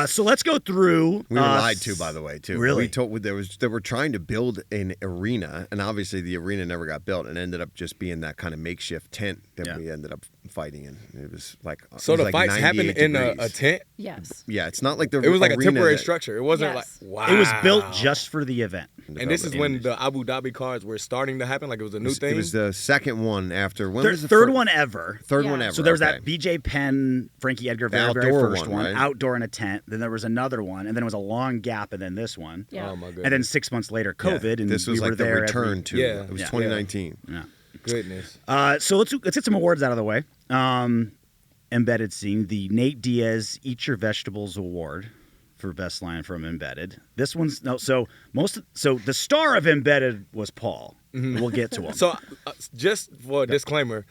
So let's go through. We were lied to, by the way, too. Really? They were trying to build an arena, and obviously the arena never got built, and ended up just being that kind of makeshift tent that we ended up fighting in. It was like the fights happened in a tent. Yes. Yeah, it's not like it was like a temporary structure. It wasn't like wow. It was built just for the event. And this is when the Abu Dhabi cards were starting to happen. Like it was a new thing. It was the second one after. When was the third one ever? Third one ever. So there was that BJ Penn, Frankie Edgar, very first one, right? Outdoor in a tent. Then there was another one, and then it was a long gap, and then this one. Yeah. Oh my goodness. And then 6 months later, COVID, and this was we were like the there return to. Yeah. It was 2019. Yeah. Goodness. So let's get some awards out of the way. Embedded scene, the Nate Diaz Eat Your Vegetables Award for best line from Embedded. This one's so the star of Embedded was Paul. We'll get to him. So just for a disclaimer,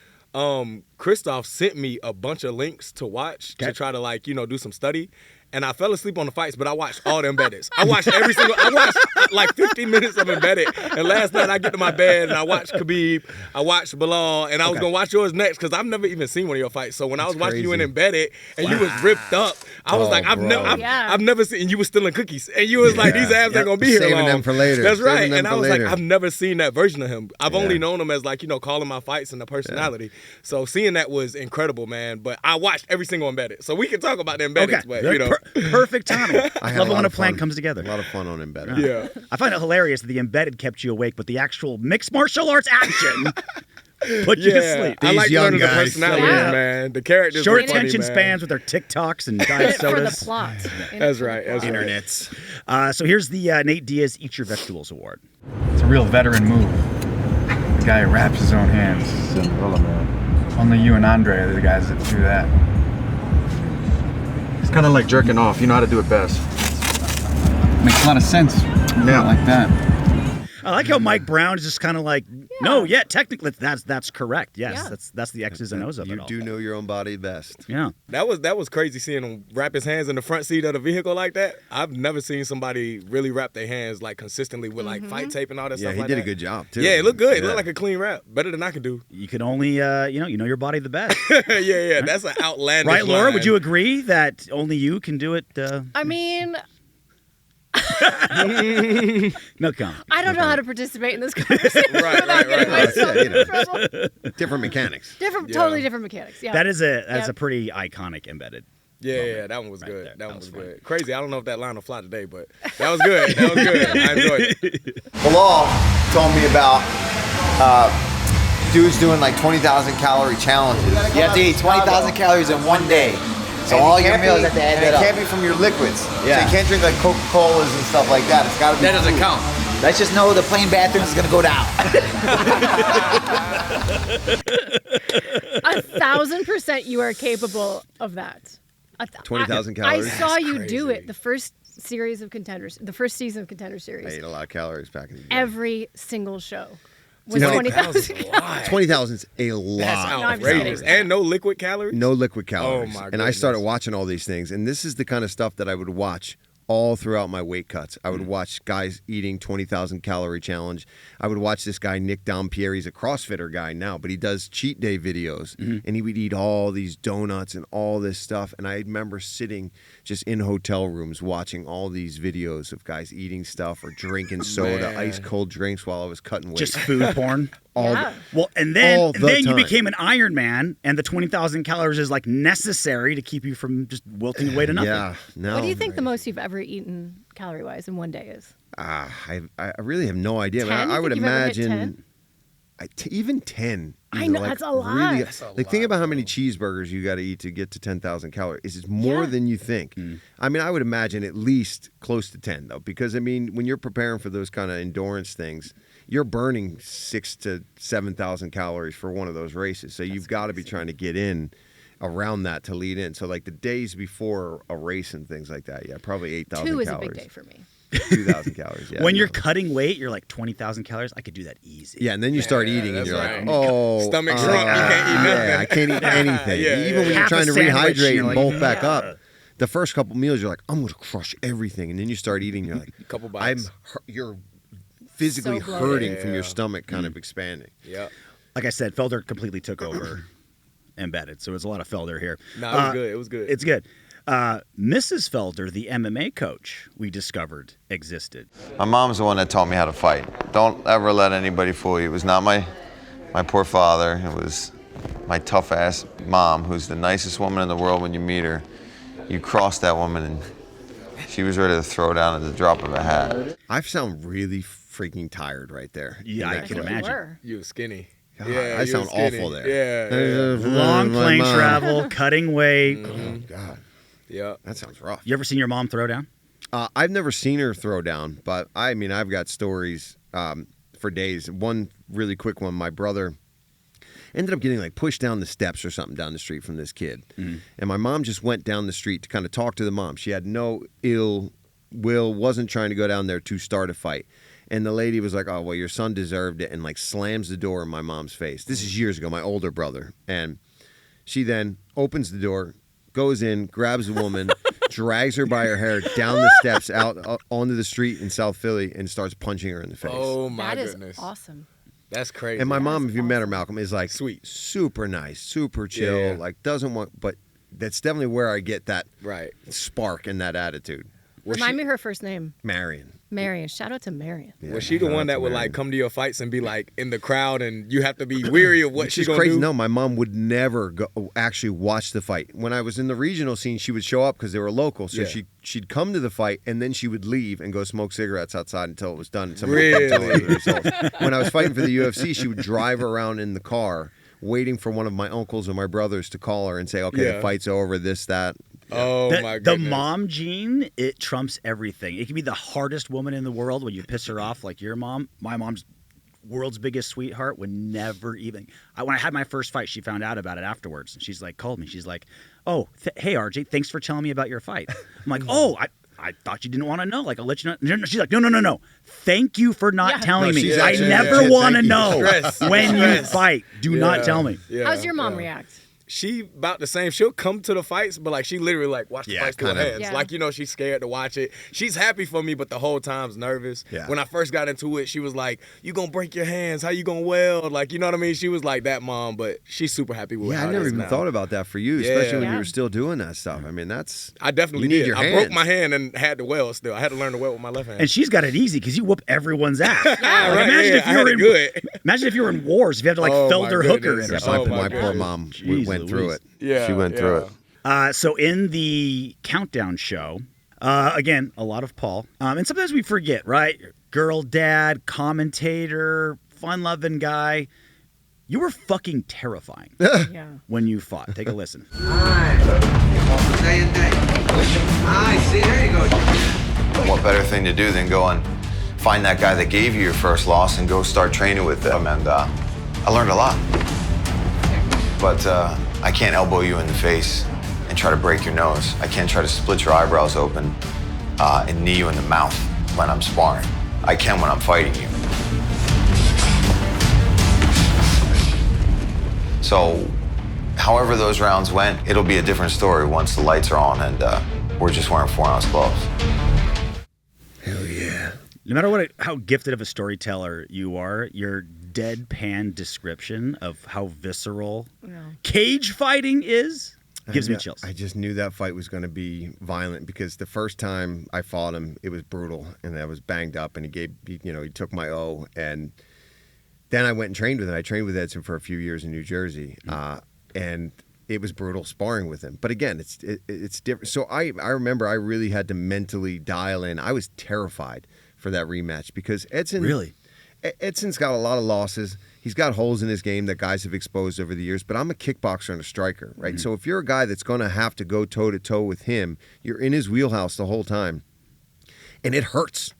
Christoph sent me a bunch of links to watch to try to do some study. And I fell asleep on the fights, but I watched all the embeddeds. I watched every single. I like 15 minutes of embedded. And last night I get to my bed and I watched Khabib, I watched Bilal, and I was gonna watch yours next because I've never even seen one of your fights. So when I was watching you in embedded and you was ripped up, I was like, I've never seen. And you was stealing cookies, and you was like, these abs ain't gonna be here long. Saving them for later. That's right. And I was like, I've never seen that version of him. I've only known him as like, calling my fights and the personality. So seeing that was incredible, man. But I watched every single embedded, so we can talk about the embedded. But perfect timing. I love it when a plan comes together. A lot of fun on embedded. Yeah, I find it hilarious that the embedded kept you awake, but the actual mixed martial arts action put you to sleep. I like learning the personalities, man. The characters. Short are funny, attention man. spans with their TikToks and diet sodas. For the plot. That's right. That's Internets. So here's the Nate Diaz Eat Your Vegetables Award. It's a real veteran move. The guy who wraps his own hands. Cinderella, man. Only you and Andre are the guys that do that. It's kind of like jerking off. You know how to do it best. Makes a lot of sense. Yeah, like that. I like how Mike Brown is just kind of like, technically that's correct. Yes, that's the X's and O's of it all. You do know your own body best. Yeah. That was crazy seeing him wrap his hands in the front seat of the vehicle like that. I've never seen somebody really wrap their hands like consistently with like fight tape and all that stuff like that. Yeah, he did a good job too. Yeah, it looked good. It looked like a clean wrap. Better than I could do. You can only, you know your body the best. yeah. That's an outlandish right, Laura? line. Would you agree that only you can do it? I mean... No comment. I don't know how to participate in this conversation without getting Right. myself in trouble. Different mechanics. Totally different mechanics. Yeah. That is a pretty iconic embedded. Yeah, that one was good. That one was good. Crazy. I don't know if that line will fly today, but that was good. That was good. I enjoyed it. Bilal told me about dudes doing like 20,000 calorie challenges. You have to eat 20,000 calories in one day. So all your meals have to add that up. It can't be from your liquids. Yeah. So you can't drink like Coca-Colas and stuff like that. It's got to be. That doesn't count. Let's just know the plain bathroom is going to go down. 1,000% you are capable of that. 20,000 calories. I saw you do it the first series of Contenders, the first season of Contender Series. I ate a lot of calories back in the day. Every single show was 20,000 calories. 20,000 is a lot. That's outrageous. And no liquid calories? No liquid calories. Oh, my goodness. And I started watching all these things, and this is the kind of stuff that I would watch all throughout my weight cuts. I would watch guys eating 20,000 calorie challenge. I would watch this guy, Nick Dompierre. He's a CrossFitter guy now, but he does cheat day videos, and he would eat all these donuts and all this stuff. And I remember sitting just in hotel rooms watching all these videos of guys eating stuff or drinking soda, ice cold drinks while I was cutting weight. Just food porn. Well, and then you became an Iron Man, and the 20,000 calories is like necessary to keep you from just wilting away to nothing. Yeah. No. What do you think the most you've ever eaten calorie-wise in one day is? I really have no idea. 10? I would Think you've ever hit imagine even 10. I know, that's a lot. Really, That's a think about how many cheeseburgers you got to eat to get to 10,000 calories. It's more than you think. I mean, I would imagine at least close to 10, though, because, I mean, when you're preparing for those kind of endurance things, you're burning 6,000 to 7,000 calories for one of those races. So you've got to be trying to get in around that to lead in. So, like, the days before a race and things like that, probably 8,000 calories. 2 is a big day for me. 2,000 calories, When you're cutting weight, you're like 20,000 calories. I could do that easy. Yeah, and then you start eating, and you're like, stomach shrunk. You can't eat nothing. I can't eat anything. Even when you're trying to rehydrate and bulk back up, the first couple meals, you're like, I'm going to crush everything. And then you start eating, you're like, couple bites. You're physically hurting from your stomach kind of expanding. Yeah. Like I said, Felder completely took over embedded, so there's a lot of Felder here. No, it was good. It was good. It's good. Mrs. Felder, the MMA coach we discovered existed. My mom's the one that taught me how to fight. Don't ever let anybody fool you. It was not my poor father. It was my tough-ass mom, who's the nicest woman in the world when you meet her. You cross that woman, and she was ready to throw down at the drop of a hat. I sound really freaking tired right there. Yeah, I can imagine. You were skinny. God, I sound awful there. Yeah. Long plane travel, cutting weight. Oh, God. Yeah. That sounds rough. You ever seen your mom throw down? I've never seen her throw down, but I mean, I've got stories for days. One really quick one, my brother ended up getting like pushed down the steps or something down the street from this kid. And my mom just went down the street to kind of talk to the mom. She had no ill will, wasn't trying to go down there to start a fight. And the lady was like, oh, well, your son deserved it, and like slams the door in my mom's face. This is years ago, my older brother. And she then opens the door, goes in, grabs the woman, drags her by her hair down the steps out onto the street in South Philly and starts punching her in the face. Oh my That goodness. is awesome. That's crazy. And my mom, if you met her, Malcolm, is like sweet, super nice, super chill, Yeah. like doesn't want, but that's definitely where I get that right spark and that attitude. Remind me her first name. Marion. Marion. Shout out to Marion. Was she the one that would like come to your fights and be like in the crowd and you have to be weary of what she's gonna crazy. do? No, my mom would never go actually watch the fight. When I was in the regional scene, she would show up because they were local. So Yeah. she'd come to the fight and then she would leave and go smoke cigarettes outside until it was done. And somebody would tell her the results. When I was fighting for the UFC, she would drive around in the car waiting for one of my uncles or my brothers to call her and say, okay, Yeah. the fight's over, this, that. Oh The mom gene, it trumps everything. It can be the hardest woman in the world when you piss her off like your mom. My mom's world's biggest sweetheart would never even. When I had my first fight, she found out about it afterwards. And she's like, called me. She's like, oh, hey, RJ, thanks for telling me about your fight. I'm like, oh, I thought you didn't want to know. Like, I'll let you know. She's like, no. Thank you for not telling me. I never want to know when you fight. Do not tell me. How's your mom react? She about the same. She'll come to the fights, but like she literally like watch the fights through her kinda. hands. Yeah. Like, you know, she's scared to watch it. She's happy for me, but the whole time's nervous. Yeah. When I first got into it, she was like, "You gonna break your hands? How you gonna weld?" Like, you know what I mean? She was like that mom, but she's super happy with Yeah, how I it never is even now. thought about that for you, Yeah. especially when Yeah. you were still doing that stuff. I mean, that's I definitely you need did. your I hands. broke my hand and had to weld still. I had to learn to weld with my left hand. And she's got it easy because you whoop everyone's ass. Like, right, imagine yeah, if I you had were it in good. Imagine if you were in wars. If you had to like Oh, my Felder hooker goodness. it or Oh, something. my poor mom went through it. Yeah, she went through it. So in the countdown show, again, a lot of Paul. And sometimes we forget, right? Girl dad, commentator, fun-loving guy. You were fucking terrifying when you fought. Take a listen. See, there you go. What better thing to do than go and find that guy that gave you your first loss and go start training with them? And I learned a lot. But I can't elbow you in the face and try to break your nose. I can't try to split your eyebrows open and knee you in the mouth when I'm sparring. I can when I'm fighting you. So, however those rounds went, it'll be a different story once the lights are on and we're just wearing 4-ounce gloves. Hell yeah. No matter how gifted of a storyteller you are, your deadpan description of how visceral cage fighting is gives me chills. I just knew that fight was going to be violent because the first time I fought him, it was brutal, and I was banged up, and he took my O, and then I went and trained with him. I trained with Edson for a few years in New Jersey, and it was brutal sparring with him. But again, it's different. So I remember I really had to mentally dial in. I was terrified for that rematch because Edson Edson's got a lot of losses. He's got holes in his game that guys have exposed over the years, but I'm a kickboxer and a striker, right? Mm-hmm. So if you're a guy that's going to have to go toe-to-toe with him, you're in his wheelhouse the whole time. And it hurts.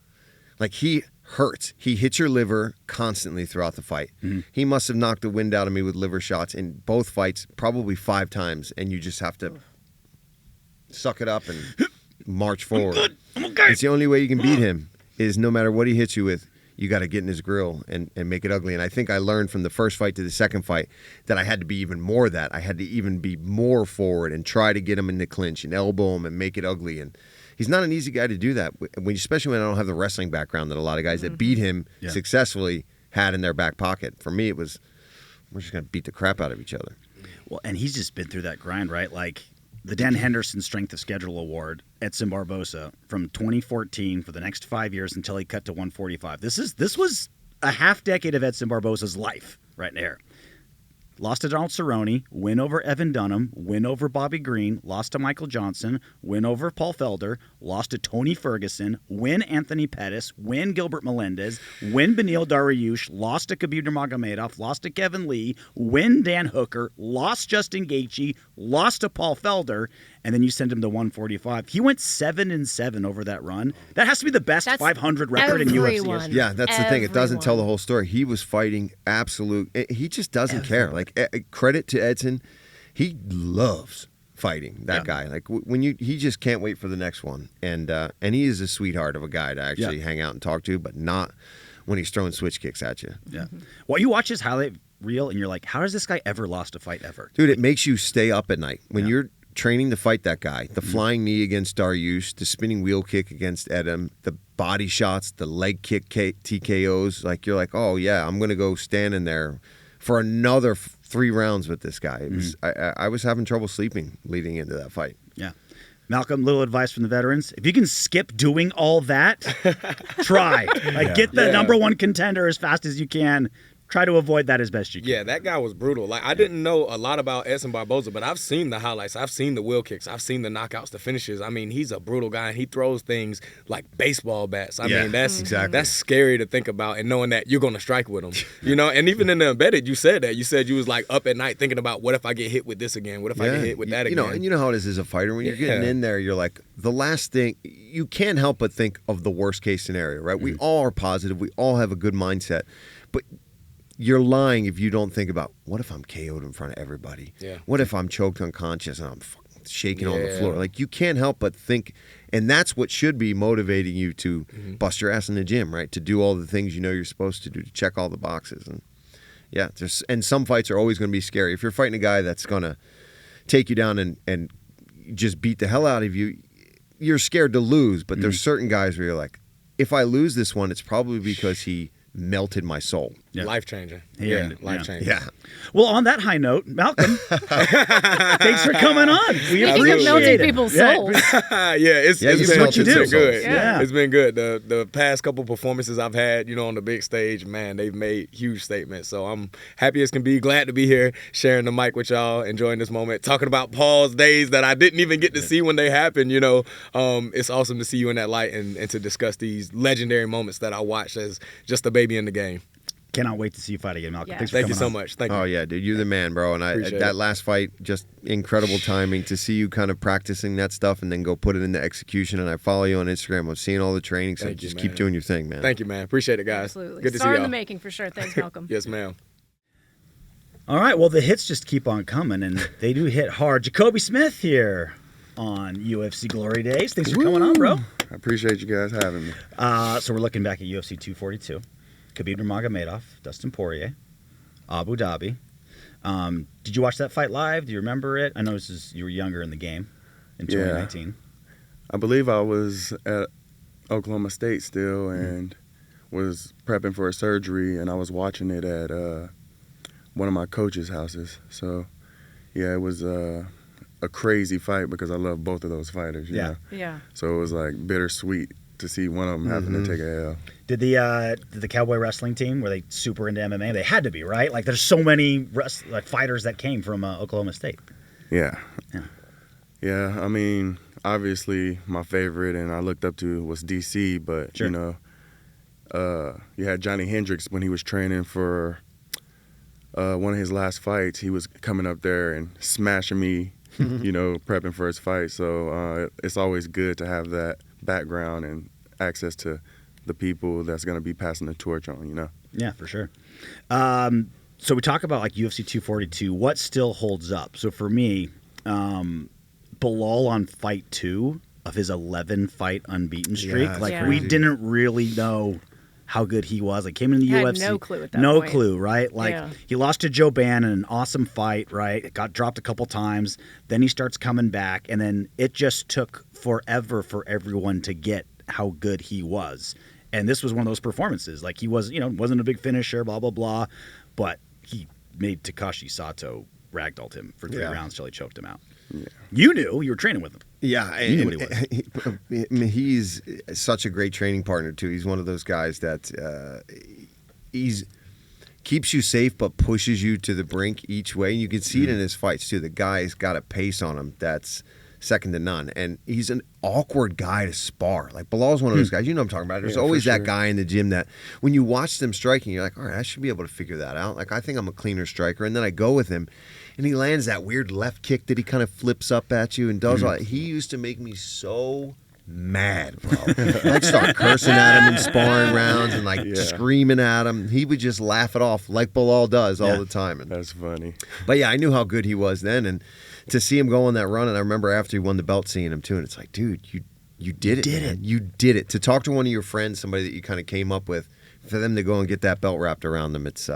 Like, he hurts. He hits your liver constantly throughout the fight. Mm-hmm. He must have knocked the wind out of me with liver shots in both fights, probably 5 times, and you just have to suck it up and march forward. I'm okay. It's the only way you can beat him is no matter what he hits you with, you got to get in his grill and make it ugly. And I think I learned from the first fight to the second fight that I had to be even more that. I had to even be more forward and try to get him in the clinch and elbow him and make it ugly. And he's not an easy guy to do that, especially when I don't have the wrestling background that a lot of guys that beat him successfully had in their back pocket. For me, it was, we're just going to beat the crap out of each other. Well, and he's just been through that grind, right? Like the Dan Henderson Strength of Schedule Award, Edson Barboza, from 2014 for the next 5 years until he cut to 145. This was a half decade of Edson Barboza's life right there. Lost to Donald Cerrone, win over Evan Dunham, win over Bobby Green, lost to Michael Johnson, win over Paul Felder, lost to Tony Ferguson, win Anthony Pettis, win Gilbert Melendez, win Beneil Dariush, lost to Khabib Nurmagomedov, lost to Kevin Lee, win Dan Hooker, lost Justin Gaethje, lost to Paul Felder, and then you send him to 145. He went 7-7 over that run. That has to be the best 500 record in UFC history. Yeah, that's the thing. It doesn't tell the whole story. He was fighting he just doesn't care. Like, credit to Edson. He loves fighting, that guy. Like, he just can't wait for the next one. And he is a sweetheart of a guy to actually hang out and talk to, but not when he's throwing switch kicks at you. Yeah. Well, you watch his highlight reel and you're like, how has this guy ever lost a fight ever? Dude, it makes you stay up at night. When you're training to fight that guy. The flying knee against Dariush, the spinning wheel kick against Edem, the body shots, the leg kick TKOs. Like, you're like, oh, yeah, I'm going to go stand in there for another 3 rounds with this guy. It was, I was having trouble sleeping leading into that fight. Yeah. Malcolm, little advice from the veterans. If you can skip doing all that, try. Get the number 1 contender as fast as you can. Try to avoid that as best you can. Yeah, that guy was brutal. Like, I didn't know a lot about Edson Barboza, but I've seen the highlights. I've seen the wheel kicks. I've seen the knockouts, the finishes. I mean, he's a brutal guy, and he throws things like baseball bats. I mean, that's scary to think about, and knowing that you're going to strike with him. You know, and even in the embedded, you said that. You said you was like up at night thinking about, what if I get hit with this again? What if I get hit with that again? And you know how it is as a fighter. When you're getting in there, you're like, the last thing, you can't help but think of the worst case scenario, right? We all are positive. We all have a good mindset. But you're lying if you don't think about, what if I'm KO'd in front of everybody? Yeah. What if I'm choked unconscious and I'm shaking on the floor? Like, you can't help but think, and that's what should be motivating you to bust your ass in the gym, right? To do all the things you know you're supposed to do, to check all the boxes. And yeah, and some fights are always going to be scary. If you're fighting a guy that's going to take you down and just beat the hell out of you, you're scared to lose. But there's certain guys where you're like, if I lose this one, it's probably because he melted my soul. Life changing. Life changing. Yeah. Well, on that high note, Malcolm, thanks for coming on. We Speaking of melting people's souls. It's been good. Yeah. It's been good. The past couple performances I've had, on the big stage, man, they've made huge statements. So I'm happy as can be. Glad to be here, sharing the mic with y'all, enjoying this moment, talking about Paul's days that I didn't even get to see when they happened. It's awesome to see you in that light and to discuss these legendary moments that I watched as just a baby in the game. Cannot wait to see you fight again, Malcolm. Yeah. Thank you so much. Thank you. Oh, yeah, dude. You're the man, bro. And that last fight, just incredible timing to see you kind of practicing that stuff and then go put it into execution. And I follow you on Instagram. I'm seeing all the training. So just keep doing your thing, man. Thank you, man. Appreciate it, guys. Absolutely. Good to see Star y'all. in the making for sure. Thanks, Malcolm. Yes, ma'am. All right. Well, the hits just keep on coming, and they do hit hard. Jacobe Smith here on UFC Glory Days. Thanks for coming on, bro. I appreciate you guys having me. So we're looking back at UFC 242. Khabib Nurmagomedov, Dustin Poirier, Abu Dhabi. Did you watch that fight live? Do you remember it? I know you were younger in the game in 2019. I believe I was at Oklahoma State still and was prepping for a surgery, and I was watching it at one of my coach's houses. So, yeah, it was a crazy fight because I love both of those fighters. You know? Yeah. So it was like bittersweet to see one of them having to take a L. Did the Cowboy Wrestling team, were they super into MMA? They had to be, right? Like, there's so many fighters that came from Oklahoma State. Yeah. I mean, obviously my favorite and I looked up to was DC, but sure. You had Johnny Hendricks when he was training for one of his last fights. He was coming up there and smashing me, prepping for his fight. So it's always good to have that background and access to the people that's going to be passing the torch on, Yeah, for sure. So we talk about like UFC 242. What still holds up? So for me, Bilal on fight 2 of his 11-fight unbeaten streak. We didn't really know how good he was. Like, came in the UFC. No clue at that No point. clue, right? Like, he lost to Joe Bann in an awesome fight, right? Got dropped a couple times. Then he starts coming back, and then it just took forever for everyone to get how good he was. And this was one of those performances. Like, he was, wasn't a big finisher, blah, blah, blah. But he made Takashi Sato ragdolled him for 3 rounds till he choked him out. Yeah. You knew. You were training with him. Yeah. You knew what he was. He's such a great training partner, too. He's one of those guys that keeps you safe but pushes you to the brink each way. And you can see it in his fights, too. The guy's got a pace on him that's second to none. And he's an awkward guy to spar. Like, Bilal's one of those guys. You know what I'm talking about. There's always that guy in the gym that when you watch them striking, you're like, all right, I should be able to figure that out. Like, I think I'm a cleaner striker. And then I go with him, and he lands that weird left kick that he kind of flips up at you and does all that. He used to make me so mad, bro. I'd start cursing at him in sparring rounds and screaming at him. He would just laugh it off like Bilal does all the time. And, that's funny. But yeah, I knew how good he was then, and to see him go on that run, and I remember after he won the belt seeing him too, and it's like, dude, you did it, man. You did it. To talk to one of your friends, somebody that you kind of came up with, for them to go and get that belt wrapped around them, it's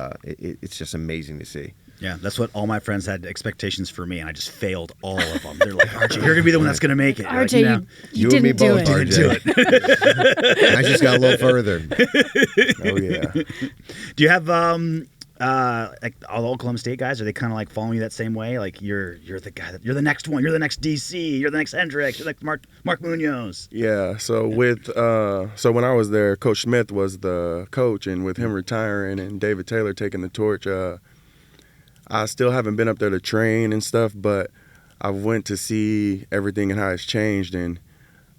just amazing to see. Yeah, that's what all my friends had expectations for me, and I just failed all of them. They're like, RJ, you're going to be the one that's going to make it. RJ, like, you didn't do it. Didn't do it. I just got a little further. Oh, yeah. Do you have like all Columbus State guys? Are they kind of like following you that same way? Like you're the guy you're the next one. You're the next DC. You're the next Hendricks. You're like Mark Munoz. Yeah. So so when I was there, Coach Smith was the coach, and with him retiring and David Taylor taking the torch, I still haven't been up there to train and stuff, but I went to see everything and how it's changed. And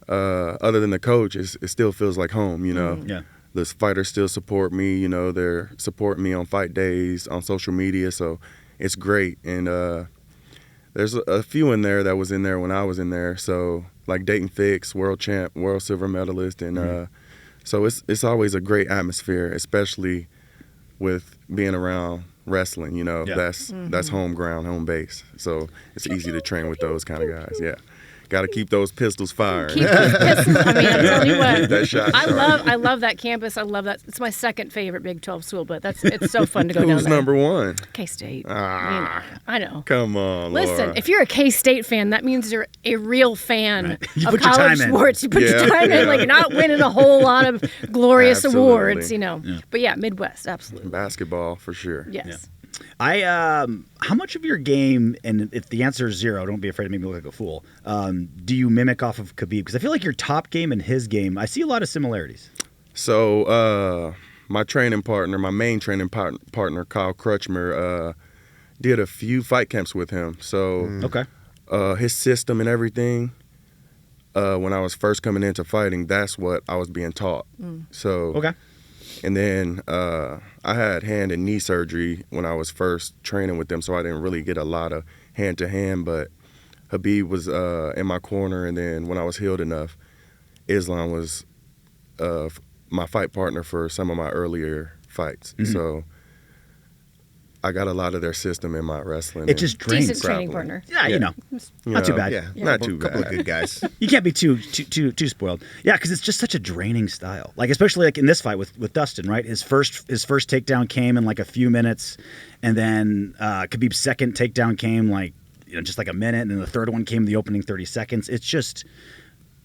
other than the coach, it still feels like home. Yeah. The fighters still support me, they're supporting me on fight days, on social media, so it's great. And there's a few in there that was in there when I was in there, so like Dayton Fix, world champ, world silver medalist, and so it's always a great atmosphere, especially with being around wrestling, that's home ground, home base, so it's easy to train with those kind of guys, yeah. Got to keep those pistols firing. Keep those pistols. I mean, I'm telling you what. Keep that shot I love that campus. I love that. It's my second favorite Big 12 school, but it's so fun to go down there. Who's number one? K-State. Ah, I know. Come on, Listen, Laura. if you're a K-State fan, that means you're a real fan You of put your college time in. sports. You put your Yeah. time in. Like, you're not winning a whole lot of glorious Absolutely. awards, But yeah, Midwest, absolutely. Basketball for sure. Yes. How much of your game, and if the answer is 0, don't be afraid to make me look like a fool, do you mimic off of Khabib? Because I feel like your top game and his game, I see a lot of similarities. So my main training partner, Kyle Crutchmer, did a few fight camps with him. So Okay. His system and everything, when I was first coming into fighting, that's what I was being taught. So Okay. And then I had hand and knee surgery when I was first training with them, so I didn't really get a lot of hand-to-hand, but Khabib was in my corner, and then when I was healed enough, Islam was my fight partner for some of my earlier fights. So I got a lot of their system in my wrestling. It just drains. Decent training partner. Yeah, not too bad. Yeah, Not too bad. A couple of good guys. You can't be too spoiled. Yeah, because it's just such a draining style. Like especially like in this fight with Dustin, right? His first takedown came in like a few minutes, and then Khabib's second takedown came like just like a minute, and then the third one came the opening 30 seconds. It's just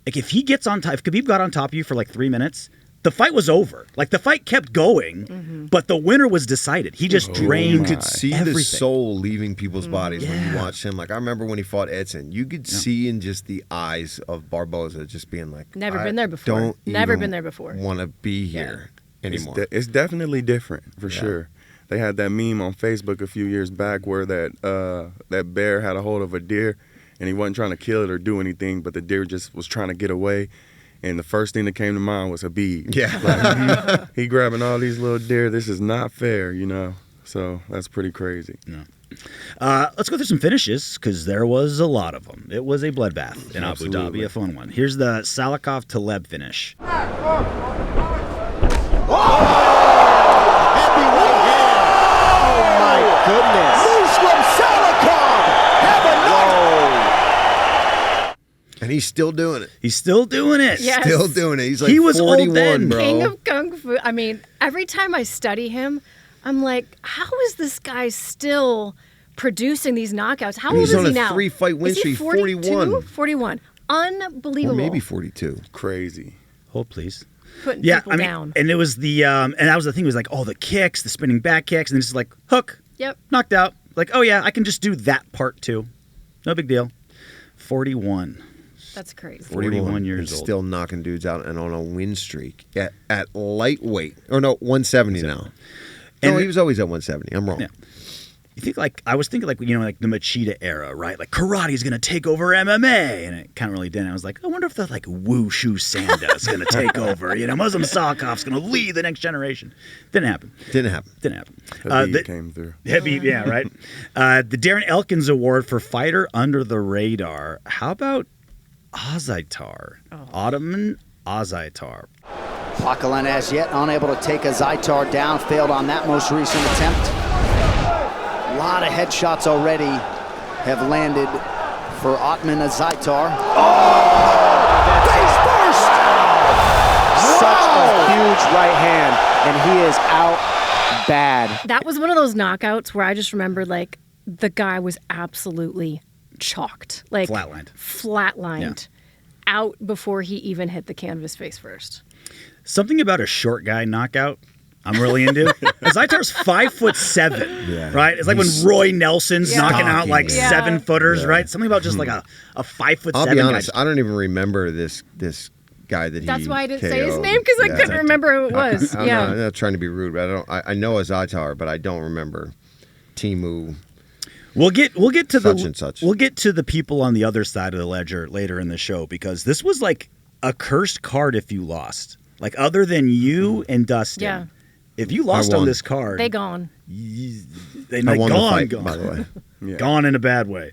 like if Khabib got on top of you for like 3 minutes, the fight was over. Like the fight kept going, but the winner was decided. He just drained. You could see everything. the soul leaving people's bodies when you watched him. Like I remember when he fought Edson, you could see in just the eyes of Barboza just being like, Never been there before. Want to be here anymore. It's definitely different for sure. They had that meme on Facebook a few years back where that bear had a hold of a deer, and he wasn't trying to kill it or do anything, but the deer just was trying to get away. And the first thing that came to mind was Khabib. Yeah. Like, he grabbing all these little deer. This is not fair, So that's pretty crazy. Yeah. Let's go through some finishes because there was a lot of them. It was a bloodbath in Abu Dhabi, a fun one. Here's the Salikov-Taleb finish. Goodness. Muslim Salikov have a And he's still doing it. He's still doing it. Yes. Still doing it. He's like He was 41, old then. bro. King of Kung Fu. I mean, every time I study him, I'm like, how is this guy still producing these knockouts? How old is he now? He's on a 3-fight win Is he streak, 41. 41. Unbelievable. Or maybe 42. Crazy. Hold, please. Putting people down. And it was the and that was the thing. It was like all the kicks, the spinning back kicks, and then it's like hook. Yep. Knocked out. Like, oh yeah, I can just do that part too. No big deal. 41. That's crazy. 41 years and old. Still knocking dudes out and on a win streak at lightweight. Or no, 170 now. No, he was always at 170. I'm wrong. Yeah. You think I was thinking like the Machida era, right? Like karate's gonna take over MMA, and it kind of really didn't. I was like, I wonder if the like Wushu Sanda is gonna take over. Muslim Salikov's gonna lead the next generation. Didn't happen. Khabib came through. Khabib, yeah, right. The Darren Elkins Award for Fighter Under the Radar. How about Azaitar? Ottoman Azaitar. Pakhalan as yet unable to take a Zaitar down, failed on that most recent attempt. A lot of headshots already have landed for Otman Azaitar. Face first! Such a huge right hand, and he is out bad. That was one of those knockouts where I just remembered, like, the guy was absolutely chalked. Like, flatlined. Out before he even hit the canvas face first. Something about a short guy knockout I'm really into. Zaitar's 5'7", right? It's like when Roy Nelson's knocking out like 7-footers, right? Something about just like a 5'7" I'll be honest, I don't even remember this guy that That's he why I didn't KO'd. say his name, because I couldn't remember who it was. I'm not trying to be rude, but I know a Zaitar, but I don't remember Timu. We'll get to such and such. We'll get to the people on the other side of the ledger later in the show, because this was like a cursed card if you lost. Like, other than you and Dustin, if you lost on this card, they gone. They might won gone, the fight, gone. by the way. Gone in a bad way.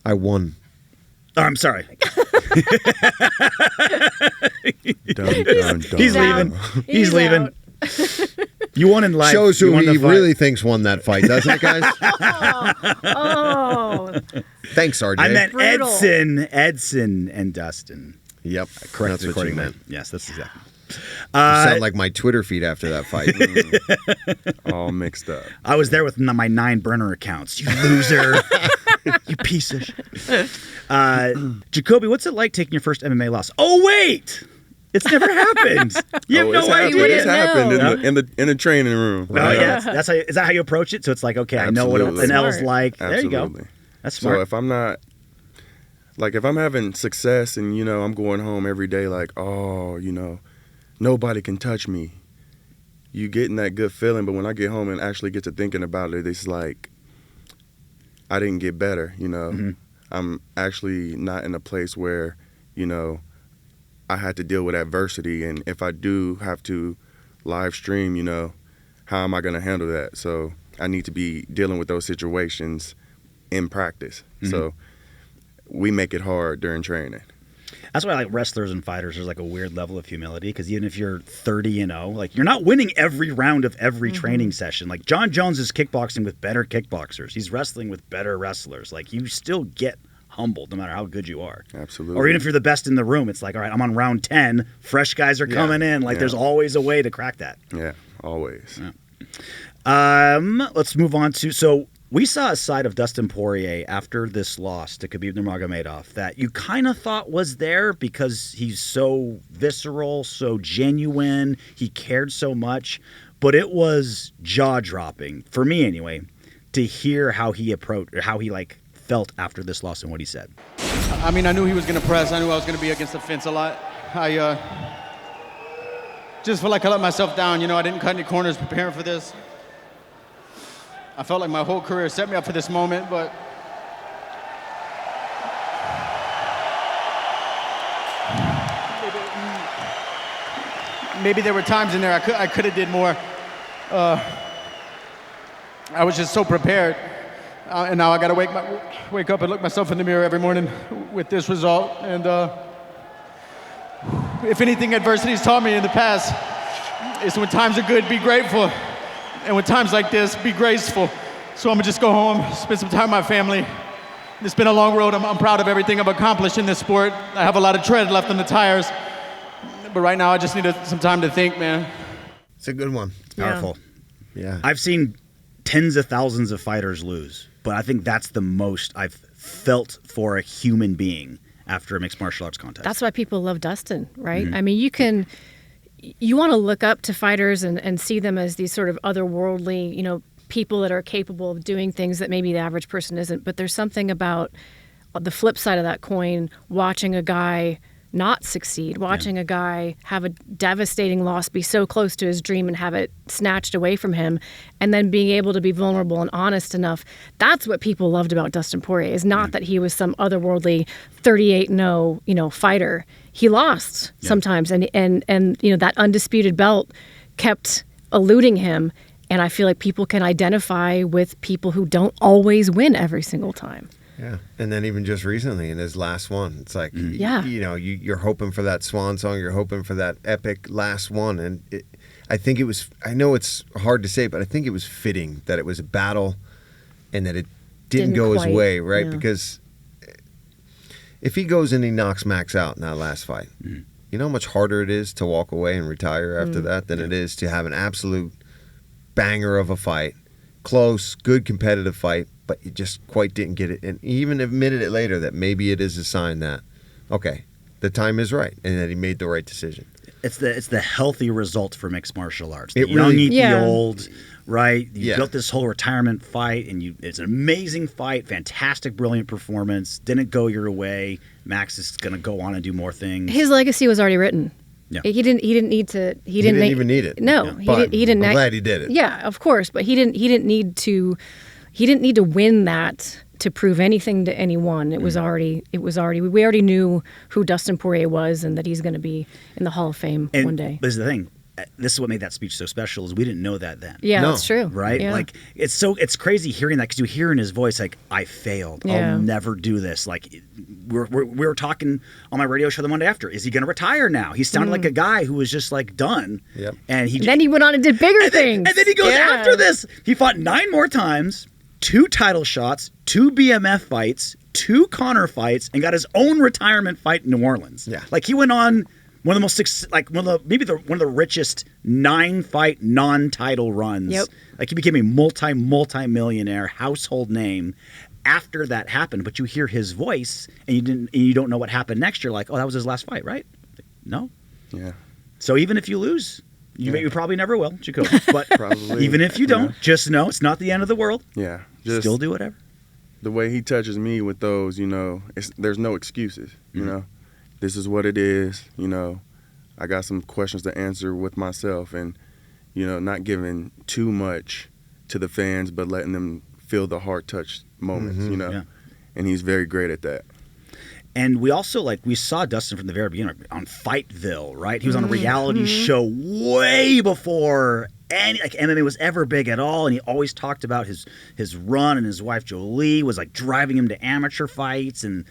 I won. Oh, I'm sorry. He's leaving. He's leaving. You won in life. Shows who he he really thinks won that fight, doesn't it, guys? Oh. Thanks, RJ. I meant Edson and Dustin. Yep. Correct. That's what you meant. Yes, that's exactly. You sound like my Twitter feed after that fight. All mixed up. I was there with my 9 burner accounts. You loser. You piece of shit. Jacobe, what's it like taking your first MMA loss? Oh, wait. It's never happened. You have no idea. It's happened in the training room. Oh, yeah. That's how, is that how you approach it? So it's like, okay, Absolutely. I know what an L's like. Absolutely. There you go. That's smart. So if I'm not, like, if I'm having success and, I'm going home every day like, oh, nobody can touch me, you getting that good feeling. But when I get home and actually get to thinking about it, it's like I didn't get better, Mm-hmm. I'm actually not in a place where, I had to deal with adversity. And if I do have to live stream, how am I going to handle that? So I need to be dealing with those situations in practice. Mm-hmm. So we make it hard during training. That's why, like, wrestlers and fighters, there's like a weird level of humility, because even if you're 30-0, like, you're not winning every round of every training session. Like, John Jones is kickboxing with better kickboxers. He's wrestling with better wrestlers. Like, you still get humbled no matter how good you are. Absolutely. Or even if you're the best in the room, it's like, all right, I'm on round 10. Fresh guys are coming in. Like, there's always a way to crack that. Yeah, always. Yeah. Let's move on to, so we saw a side of Dustin Poirier after this loss to Khabib Nurmagomedov that you kind of thought was there because he's so visceral, so genuine, he cared so much, but it was jaw-dropping, for me anyway, to hear how he approached, or how he, like, felt after this loss and what he said. I mean, I knew he was going to press. I knew I was going to be against the fence a lot. I just felt like I let myself down. I didn't cut any corners preparing for this. I felt like my whole career set me up for this moment, but maybe there were times in there I could have did more. I was just so prepared. And now I got to wake up and look myself in the mirror every morning with this result. And if anything adversity's taught me in the past, is when times are good, be grateful. And when times like this, be graceful. So I'm gonna just go home, spend some time with my family. It's been a long road. I'm proud of everything I've accomplished in this sport. I have a lot of tread left on the tires. But right now I just need some time to think, man. It's a good one. It's powerful. Yeah. I've seen tens of thousands of fighters lose, but I think that's the most I've felt for a human being after a mixed martial arts contest. That's why people love Dustin, right? I mean, you want to look up to fighters and see them as these sort of otherworldly, people that are capable of doing things that maybe the average person isn't. But there's something about the flip side of that coin, watching a guy not succeed, watching a guy have a devastating loss, be so close to his dream and have it snatched away from him, and then being able to be vulnerable and honest enough. That's what people loved about Dustin Poirier, is not that he was some otherworldly 38-0, fighter. He lost sometimes, and that undisputed belt kept eluding him. And I feel like people can identify with people who don't always win every single time. Yeah, and then even just recently in his last one, it's like, you're hoping for that swan song, you're hoping for that epic last one, and I know it's hard to say, but I think it was fitting that it was a battle and that it didn't go his way, right? Yeah. Because if he goes and he knocks Max out in that last fight, you know how much harder it is to walk away and retire after that than it is to have an absolute banger of a fight. Close, good competitive fight, but you just quite didn't get it. And he even admitted it later that maybe it is a sign that, okay, the time is right, and that he made the right decision. It's the healthy result for mixed martial arts. It The young really- eat Yeah. the old, right? You Yeah. built this whole retirement fight, and it's an amazing fight, fantastic, brilliant performance. Didn't go your way. Max is going to go on and do more things. His legacy was already written. Yeah. He didn't need to. He didn't make- even need it. No, Yeah. he But didn't. He didn't. I'm glad he did it. Yeah, of course, but he didn't need to. He didn't need to win that to prove anything to anyone. It was already. We already knew who Dustin Poirier was and that he's going to be in the Hall of Fame And one day. This is the thing. This is what made that speech so special. Is we didn't know that then. Yeah, that's true. Right? Yeah. Like it's crazy hearing that because you hear in his voice like I failed. Yeah. I'll never do this. Like we were talking on my radio show the Monday after. Is he going to retire now? He sounded like a guy who was just like done. Yep. And And then he went on and did bigger things. And then he goes Yeah. after this. He fought 9 more times, 2 title shots, 2 BMF fights, 2 Conor fights, and got his own retirement fight in New Orleans. Yeah. Like he went on one of the most one of the richest 9-fight non-title runs. Yep. Like he became a multi-millionaire household name after that happened. But you hear his voice and you don't know what happened next. You're like, oh, that was his last fight, right? No. Yeah. So even if you lose, you probably never will, Jacobe. But Probably. even if you don't, Yeah. just know it's not the end of the world. Yeah. Still do whatever. The way he touches me with those, there's no excuses, This is what it is, I got some questions to answer with myself and, not giving too much to the fans, but letting them feel the heart touch moments, Yeah. And he's very great at that. And we also we saw Dustin from the very beginning on Fightville, right? He was on a reality show way before any MMA was ever big at all, and he always talked about his run, and his wife Jolie was driving him to amateur fights, and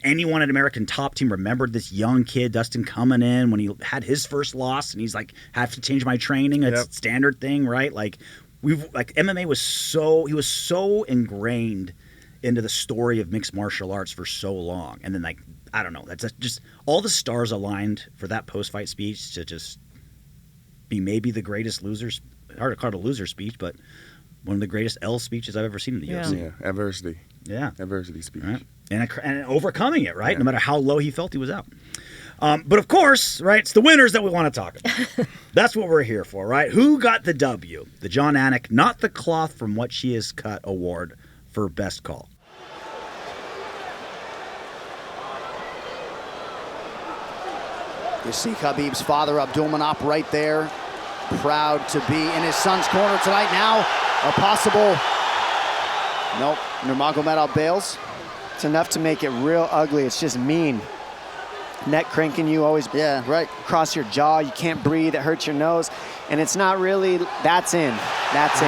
anyone at American Top Team remembered this young kid Dustin coming in when he had his first loss, and he's like, have to change my training. It's a standard thing, right? MMA was he was so ingrained into the story of mixed martial arts for so long, and then I don't know, that's just all the stars aligned for that post-fight speech to just be maybe the greatest losers. Hard to call it a loser speech, but one of the greatest L speeches I've ever seen in the UFC. Yeah, adversity. Yeah, adversity speech, right? And overcoming it, right? No matter how low he felt he was out. But of course, right? It's the winners that we want to talk about. That's what we're here for, right? Who got the W? The John Anik, not the cloth from what she is cut award for best call. You see Khabib's father, Abdulmanap, right there. Proud to be in his son's corner tonight. Now, a possible... Nope, Nurmagomedov bails. It's enough to make it real ugly. It's just mean. Neck cranking you, always across your jaw. You can't breathe. It hurts your nose. And it's not really... That's in. That's in.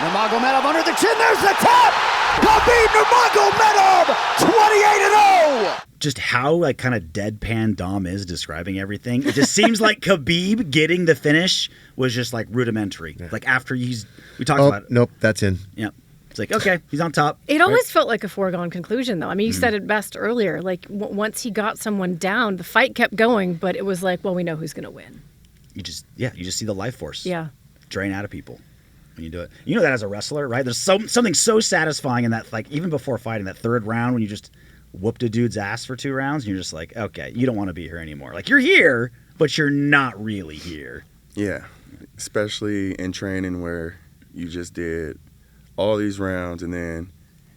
Nurmagomedov under the chin. There's the tap! Khabib Nurmagomedov, 28-0! Just how kind of deadpan Dom is describing everything. It just seems like Khabib getting the finish was just rudimentary. Yeah. After we talked about it. Nope, that's in. Yeah. It's okay, he's on top. It always felt like a foregone conclusion, though. I mean, you said it best earlier. Once he got someone down, the fight kept going, but it was well, we know who's going to win. You just see the life force drain out of people when you do it. You know that as a wrestler, right? There's something so satisfying in that, even before fighting, that third round when you just whooped a dude's ass for 2 rounds, and you're just okay, you don't want to be here anymore. You're here, but you're not really here. Yeah, especially in training where you just did all these rounds and then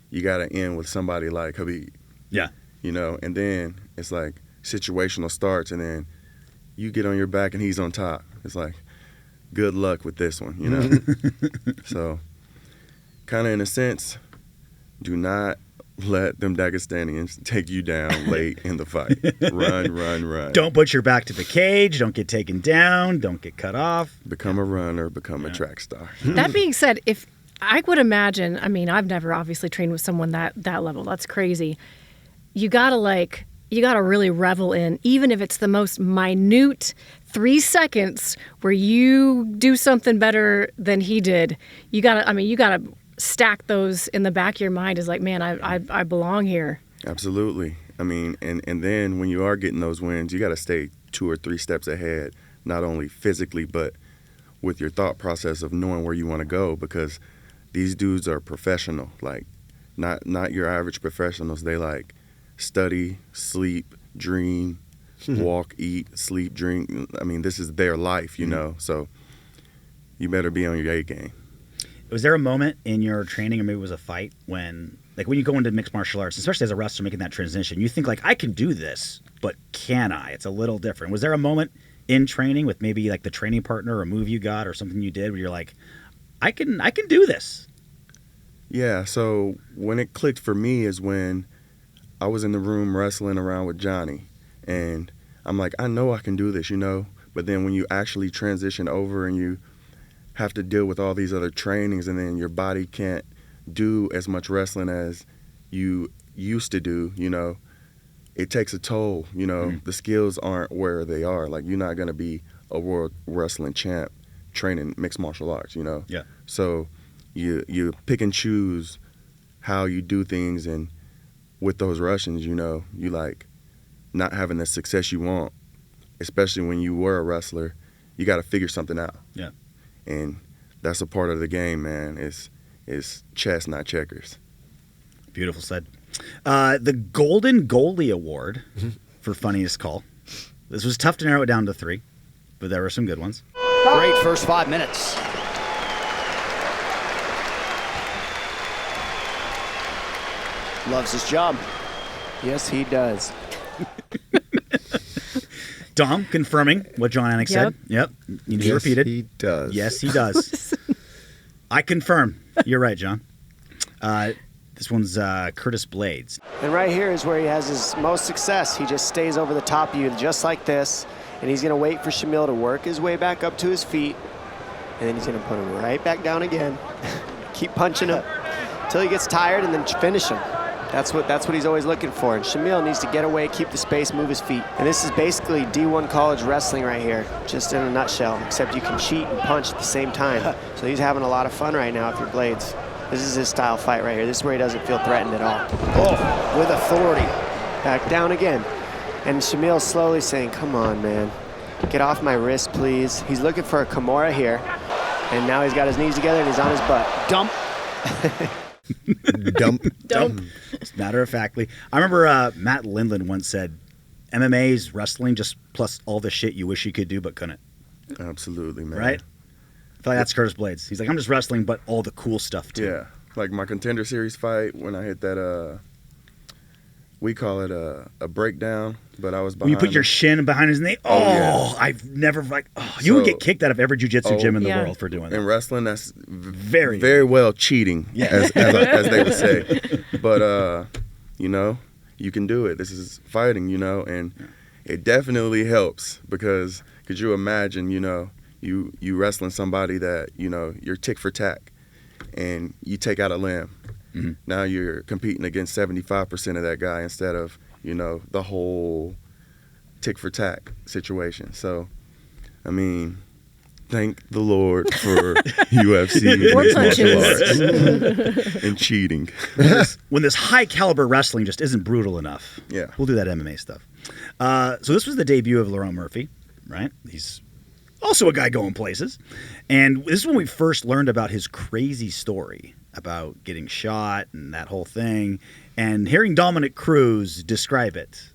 you got to end with somebody like Khabib. Yeah. And then it's situational starts and then you get on your back and he's on top. It's good luck with this one, So kind of in a sense, do not let them Dagestanians take you down late in the fight. Run. Don't put your back to the cage. Don't get taken down. Don't get cut off. Become a runner. Become a track star. That being said, if I would imagine, I mean, I've never obviously trained with someone that level. That's crazy. You gotta really revel in, even if it's the most minute 3 seconds where you do something better than he did. You gotta stack those in the back of your mind as man, I belong here. Absolutely. I mean, and then when you are getting those wins, you got to stay 2 or 3 steps ahead, not only physically, but with your thought process of knowing where you want to go, because these dudes are professional, like not your average professionals. They like study, sleep, dream, walk, eat, sleep, drink. I mean, this is their life, you know, so you better be on your A game. Was there a moment in your training, or maybe it was a fight, when you go into mixed martial arts, especially as a wrestler making that transition, you think like, I can do this, but can I? It's a little different. Was there a moment in training with maybe like the training partner or a move you got or something you did where you're like, I can do this? Yeah, so when it clicked for me is when I was in the room wrestling around with Johnny, and I'm like, I know I can do this, you know, but then when you actually transition over and you have to deal with all these other trainings, and then your body can't do as much wrestling as you used to do, you know, it takes a toll, you know. The skills aren't where they are. Like, you're not going to be a world wrestling champ training mixed martial arts, you know. Yeah. So you pick and choose how you do things, and with those Russians, you know, you like not having the success you want, especially when you were a wrestler, you got to figure something out. Yeah. And that's a part of the game, man. It's chess, not checkers. Beautiful said. The Golden Goalie Award for funniest call. This was tough to narrow it down to 3, but there were some good ones. Great first 5 minutes. Loves his job. Yes, he does. Dom confirming what John Anik said. Yep. You need to repeat it. He does. Yes, he does. I confirm. You're right, John. This one's Curtis Blades. And right here is where he has his most success. He just stays over the top of you just like this, and he's going to wait for Shamil to work his way back up to his feet, and then he's going to put him right back down again. Keep punching him until he gets tired, and then finish him. That's what he's always looking for. And Shamil needs to get away, keep the space, move his feet. And this is basically D1 college wrestling right here, just in a nutshell, except you can cheat and punch at the same time. So he's having a lot of fun right now if you're Blades. This is his style fight right here. This is where he doesn't feel threatened at all. Oh, with authority. Back down again. And Shamil's slowly saying, come on, man. Get off my wrist, please. He's looking for a Kimura here. And now he's got his knees together and he's on his butt. Dump. Dump. Matter of factly. I remember Matt Lindland once said, MMA's wrestling just plus all the shit you wish you could do but couldn't. Absolutely, man. Right? I feel like that's Curtis Blades. He's like, I'm just wrestling, but all the cool stuff too. Yeah. Like my Contender Series fight, when I hit that, we call it a breakdown, but I was behind when you put your shin behind his knee. Oh, I've never you would get kicked out of every jiu-jitsu gym in the world for doing that. In wrestling, that's very well cheating, as they would say. But you know, you can do it. This is fighting, you know, and it definitely helps because could you imagine, you know, you wrestling somebody that, you know, you're tick for tack and you take out a limb. Mm-hmm. Now you're competing against 75% of that guy instead of, you know, the whole tick for tack situation. So, I mean, thank the Lord for UFC martial arts and cheating. When this high caliber wrestling just isn't brutal enough. Yeah. We'll do that MMA stuff. So this was the debut of Lerone Murphy, right? He's also a guy going places. And this is when we first learned about his crazy story about getting shot and that whole thing. And hearing Dominic Cruz describe it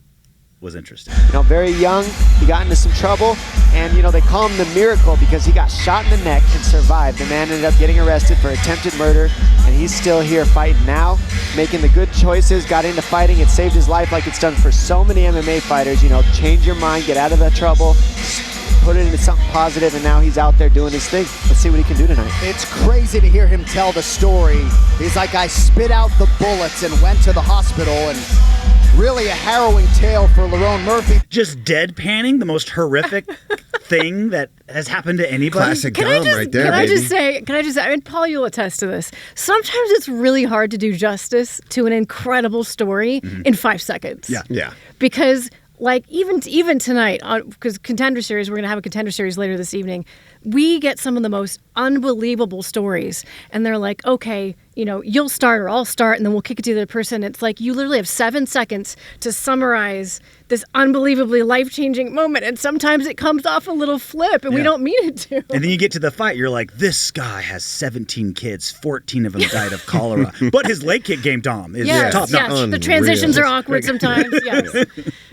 was interesting. You know, very young, he got into some trouble, and you know, they call him the miracle because he got shot in the neck and survived. The man ended up getting arrested for attempted murder, and he's still here fighting now, making the good choices, got into fighting. It saved his life like it's done for so many MMA fighters. You know, change your mind, get out of that trouble, put it into something positive, and now he's out there doing his thing. Let's see what he can do tonight. It's crazy to hear him tell the story. He's like, I spit out the bullets and went to the hospital, and really a harrowing tale for Lerone Murphy. Just deadpanning the most horrific thing that has happened to anybody. Classic Dom right there, Can I just say, I mean, Paul, you'll attest to this. Sometimes it's really hard to do justice to an incredible story in 5 seconds. Yeah. Because like even tonight, because Contender Series, we're going to have a Contender Series later this evening, we get some of the most unbelievable stories. And they're like, okay, you'll start or I'll start and then we'll kick it to the other person. It's like you literally have 7 seconds to summarize this unbelievably life-changing moment. And sometimes it comes off a little flip and we don't mean it to. And then you get to the fight, you're like, this guy has 17 kids, 14 of them died of cholera. But his leg kick game, Dom, is top notch. Yes. The transitions are awkward sometimes. Yes.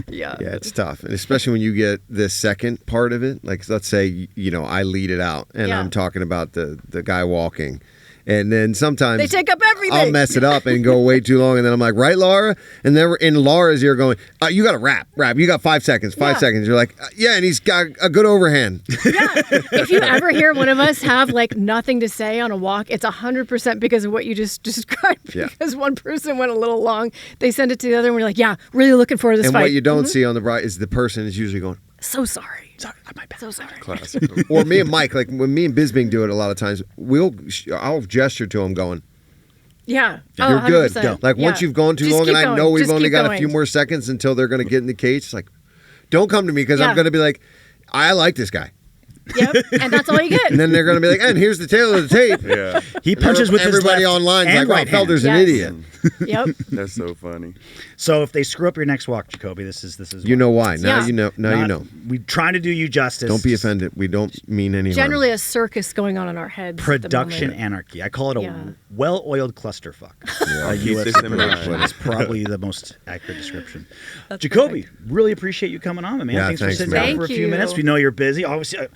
Yeah, it's tough. And especially when you get the second part of it. Like, let's say, I lead it out and I'm talking about the guy walking. And then sometimes they take up everything. I'll mess it up and go way too long. And then I'm like, right, Laura? And then in Laura's ear going, you got to rap. You got 5 seconds, 5 seconds. You're like, and he's got a good overhand. Yeah. If you ever hear one of us have like nothing to say on a walk, it's 100% because of what you just described. Yeah. Because one person went a little long. They send it to the other and we're like, really looking forward to this and fight. what you don't see on the right is the person is usually going, so sorry. My bad. So sorry. Classic. Or me and Mike, like when me and Bisbing do it a lot of times, I'll gesture to him going, yeah. You're good. 100%. Go. Like once you've gone too long and I know we've only got a few more seconds until they're going to get in the cage, it's like, don't come to me because I'm going to be like, I like this guy. Yep, and that's all you get. And then they're going to be like, and here's the tail of the tape. Yeah. He punches with everybody his left online and like, right wow, Felder's hand. an idiot. Yep. That's so funny. So if they screw up your next walk, Jacoby, this is you know why. Now you know. Now you know. We're trying to do you justice. Don't be offended. We don't mean any Generally harm. a circus going on in our heads. Production anarchy. I call it a well-oiled clusterfuck. Keep this in mind. It's probably the most accurate description. Jacoby, really appreciate you coming on, man. Yeah, thanks for sitting man. down for a few minutes. We know you're busy. Obviously,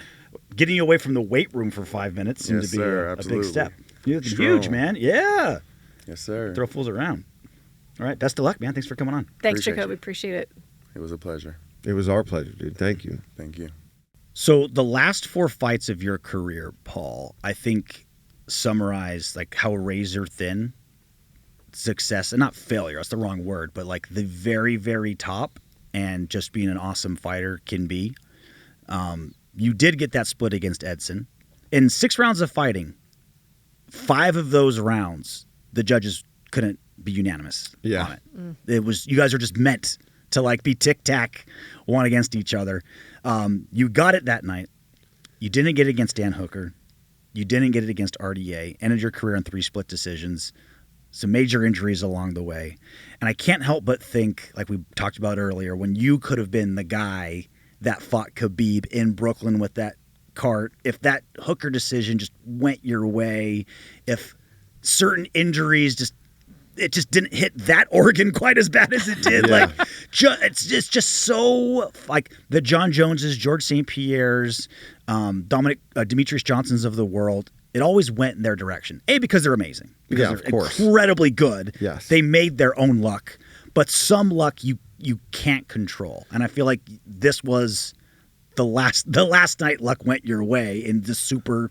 getting you away from the weight room for 5 minutes seemed to be a big step. You're huge, man. Yeah. Yes, sir. Throw fools around. All right. Best of luck, man. Thanks for coming on. Thanks, Jacoby. Appreciate it. It was a pleasure. It was our pleasure, dude. Thank you. Thank you. So the last 4 fights of your career, Paul, I think summarize like how razor thin success, and not failure, that's the wrong word, but like the very, very top and just being an awesome fighter can be. You did get that split against Edson. In 6 rounds of fighting, 5 of those rounds, the judges couldn't be unanimous on it. It was, you guys are just meant to like be tic-tac one against each other. You got it that night. You didn't get it against Dan Hooker. You didn't get it against RDA. Ended your career in 3 split decisions. Some major injuries along the way. And I can't help but think, like we talked about earlier, when you could have been the guy that fought Khabib in Brooklyn with that cart, if that Hooker decision just went your way, if certain injuries it just didn't hit that organ quite as bad as it did. Like, it's just so like the John Joneses, George St. Pierre's, Demetrius Johnsons of the world. It always went in their direction. A, because they're amazing. Because of they're course. incredibly good. Yes. They made their own luck. But some luck you can't control. And I feel like this was the last night luck went your way in the super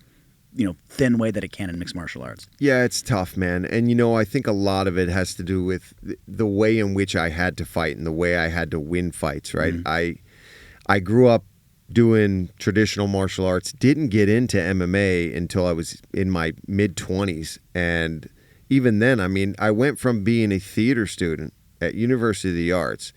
thin way that it can in mixed martial arts. Yeah, it's tough, man. And, I think a lot of it has to do with the way in which I had to fight and the way I had to win fights, right? Mm-hmm. I grew up doing traditional martial arts, didn't get into MMA until I was in my mid-20s. And even then, I went from being a theater student at University of the Arts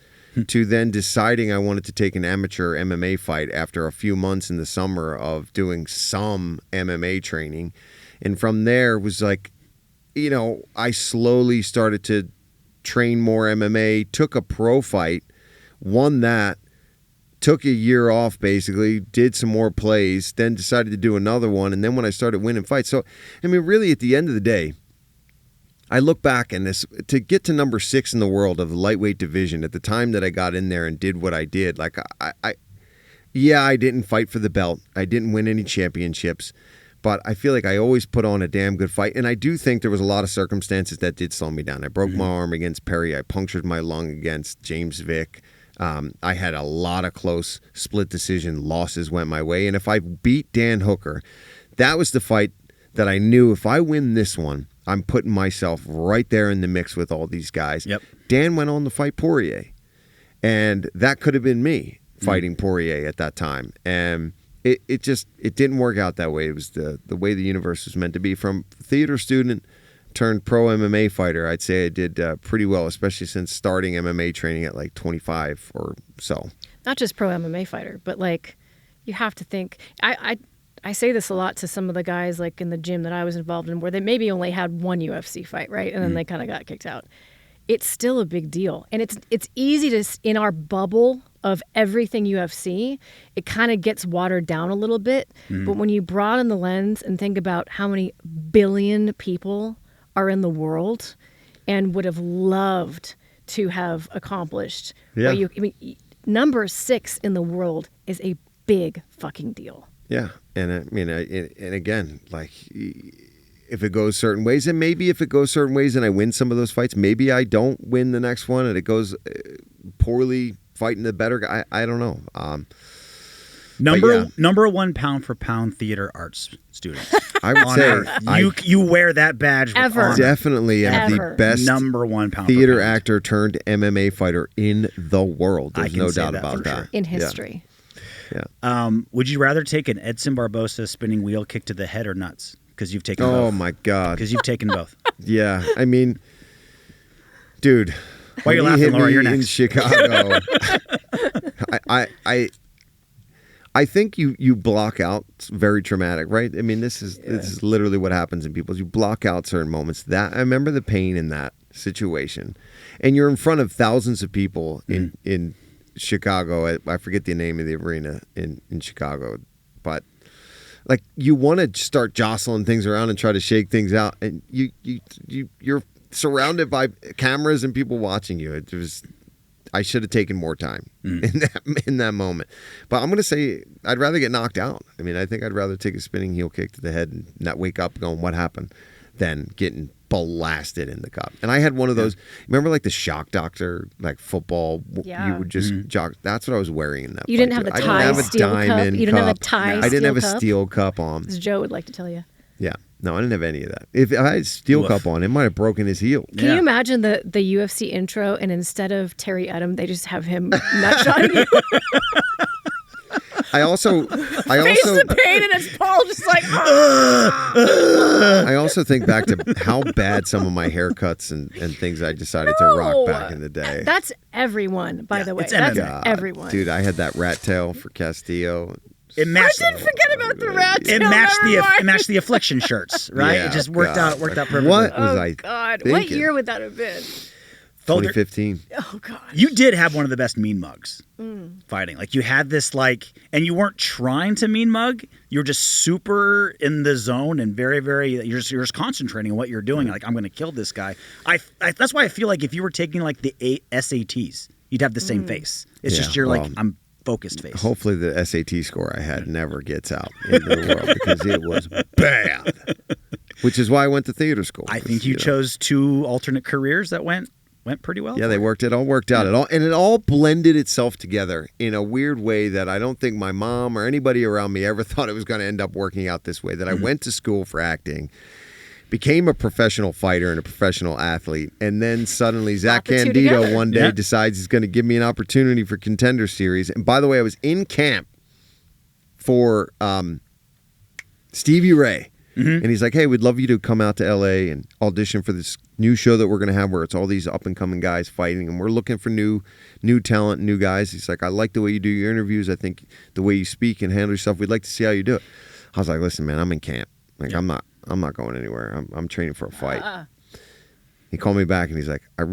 to then deciding I wanted to take an amateur MMA fight after a few months in the summer of doing some MMA training. And from there was like, I slowly started to train more MMA, took a pro fight, won that, took a year off basically, did some more plays, then decided to do another one. And then when I started winning fights. So, really at the end of the day, I look back and to get to number 6 in the world of the lightweight division at the time that I got in there and did what I did, like I didn't fight for the belt. I didn't win any championships, but I feel like I always put on a damn good fight. And I do think there was a lot of circumstances that did slow me down. I broke my arm against Perry. I punctured my lung against James Vick. I had a lot of close split decision losses went my way. And if I beat Dan Hooker, that was the fight that I knew if I win this one, I'm putting myself right there in the mix with all these guys. Yep. Dan went on to fight Poirier, and that could have been me fighting Poirier at that time. And it didn't work out that way. It was the way the universe was meant to be. From theater student turned pro MMA fighter, I'd say I did pretty well, especially since starting MMA training at like 25 or so. Not just pro MMA fighter, but like you have to think. I say this a lot to some of the guys like in the gym that I was involved in where they maybe only had one UFC fight, right? And then they kind of got kicked out. It's still a big deal. And it's easy to, in our bubble of everything UFC, it kind of gets watered down a little bit. But when you broaden the lens and think about how many billion people are in the world and would have loved to have accomplished. Yeah. Number 6 in the world is a big fucking deal. Yeah. And I mean, and again, like, if it goes certain ways, and maybe if it goes certain ways and I win some of those fights, maybe I don't win the next one and it goes poorly fighting the better guy. I don't know. Number 1 pound for pound theater arts student. I would say you wear that badge with honor. Definitely am the best number 1 pound theater for pound. actor turned MMA fighter in the world. There's no doubt about that. Sure. In history. Yeah. Would you rather take an Edson Barbosa spinning wheel kick to the head or nuts? Because you've taken both. Oh my God. Because you've taken both. Yeah. I mean, dude. Why are you when he laughing, hit Laura? me You're in next. Chicago. I think you block out very traumatic, right? I mean, this is literally what happens in people. You block out certain moments. That I remember the pain in that situation, and you're in front of thousands of people in Chicago. I forget the name of the arena in Chicago, but like you want to start jostling things around and try to shake things out, and you're surrounded by cameras and people watching you. It was. I should have taken more time in that moment. But I'm going to say I'd rather get knocked out. I mean, I think I'd rather take a spinning heel kick to the head and not wake up going, what happened, than getting blasted in the cup. And I had one of those, remember like the shock doctor, like football, you would just jock. That's what I was wearing in that You fight, didn't have too. the tie steel cup? You didn't have a tie I didn't have a steel cup? steel cup on. As Joe would like to tell you. Yeah. No, I didn't have any of that. If I had a steel cup on, it might have broken his heel. Can you imagine the UFC intro and instead of Terry Edom, they just have him nutshotting you? I also Face the pain and it's Paul just like I also think back to how bad some of my haircuts and things I decided to rock back in the day. That's everyone, by the way. it's That's God, everyone. Dude, I had that rat tail for Castillo. It matched, I didn't forget about the rat tail. it matched the affliction shirts, right? Yeah, it just worked out perfectly. What was I God, thinking? what year would that have been? 2015. Oh God. You did have one of the best mean mugs fighting. Like you had this and you weren't trying to mean mug. You were just super in the zone and very, very. You're just concentrating on what you're doing. Like I'm going to kill this guy. That's why I feel like if you were taking like the SATs, you'd have the same face. It's just I'm focused face. Hopefully the SAT score I had never gets out into the world because it was bad. Which is why I went to theater school. I think you chose 2 alternate careers that went pretty well. Yeah, they worked. It all worked out. It all blended itself together in a weird way that I don't think my mom or anybody around me ever thought it was going to end up working out this way. That I went to school for acting, became a professional fighter and a professional athlete, and then suddenly Zach Candido one day decides he's going to give me an opportunity for Contender Series. And by the way, I was in camp for Stevie Ray. And he's like, hey, we'd love you to come out to L.A. and audition for this new show that we're going to have where it's all these up-and-coming guys fighting, and we're looking for new talent, new guys. He's like, I like the way you do your interviews. I think the way you speak and handle yourself, we'd like to see how you do it. I was like, listen, man, I'm in camp. Like, I'm not going anywhere. I'm training for a fight. He called me back, and he's like, I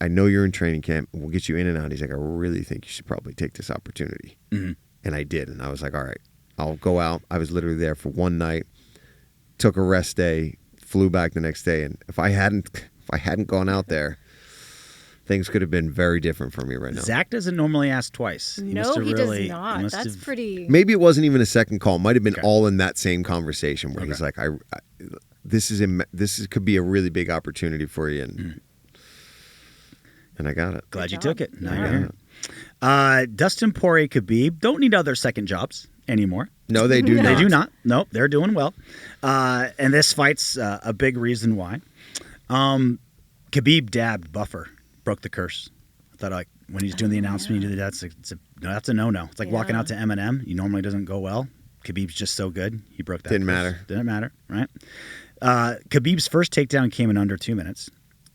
know you're in training camp. We'll get you in and out. He's like, I really think you should probably take this opportunity. And I did, and I was like, all right, I'll go out. I was literally there for one night. Took a rest day, flew back the next day, and if I hadn't gone out there, things could have been very different for me right now. Zach doesn't normally ask twice. He does not. That's pretty. Maybe it wasn't even a second call. It might have been all in that same conversation where he's like, "This could be a really big opportunity for you," and I got it. Glad you took it. Now you're here. Dustin Poirier, Khabib don't need other second jobs anymore. No, they do not. They do not. Nope, they're doing well. And this fight's a big reason why. Khabib dabbed Buffer, broke the curse. I thought like when he's doing the announcement, you do that. That's a no-no. It's like walking out to Eminem. He normally doesn't go well. Khabib's just so good. He broke that. Didn't matter, right? Khabib's first takedown came in under 2 minutes.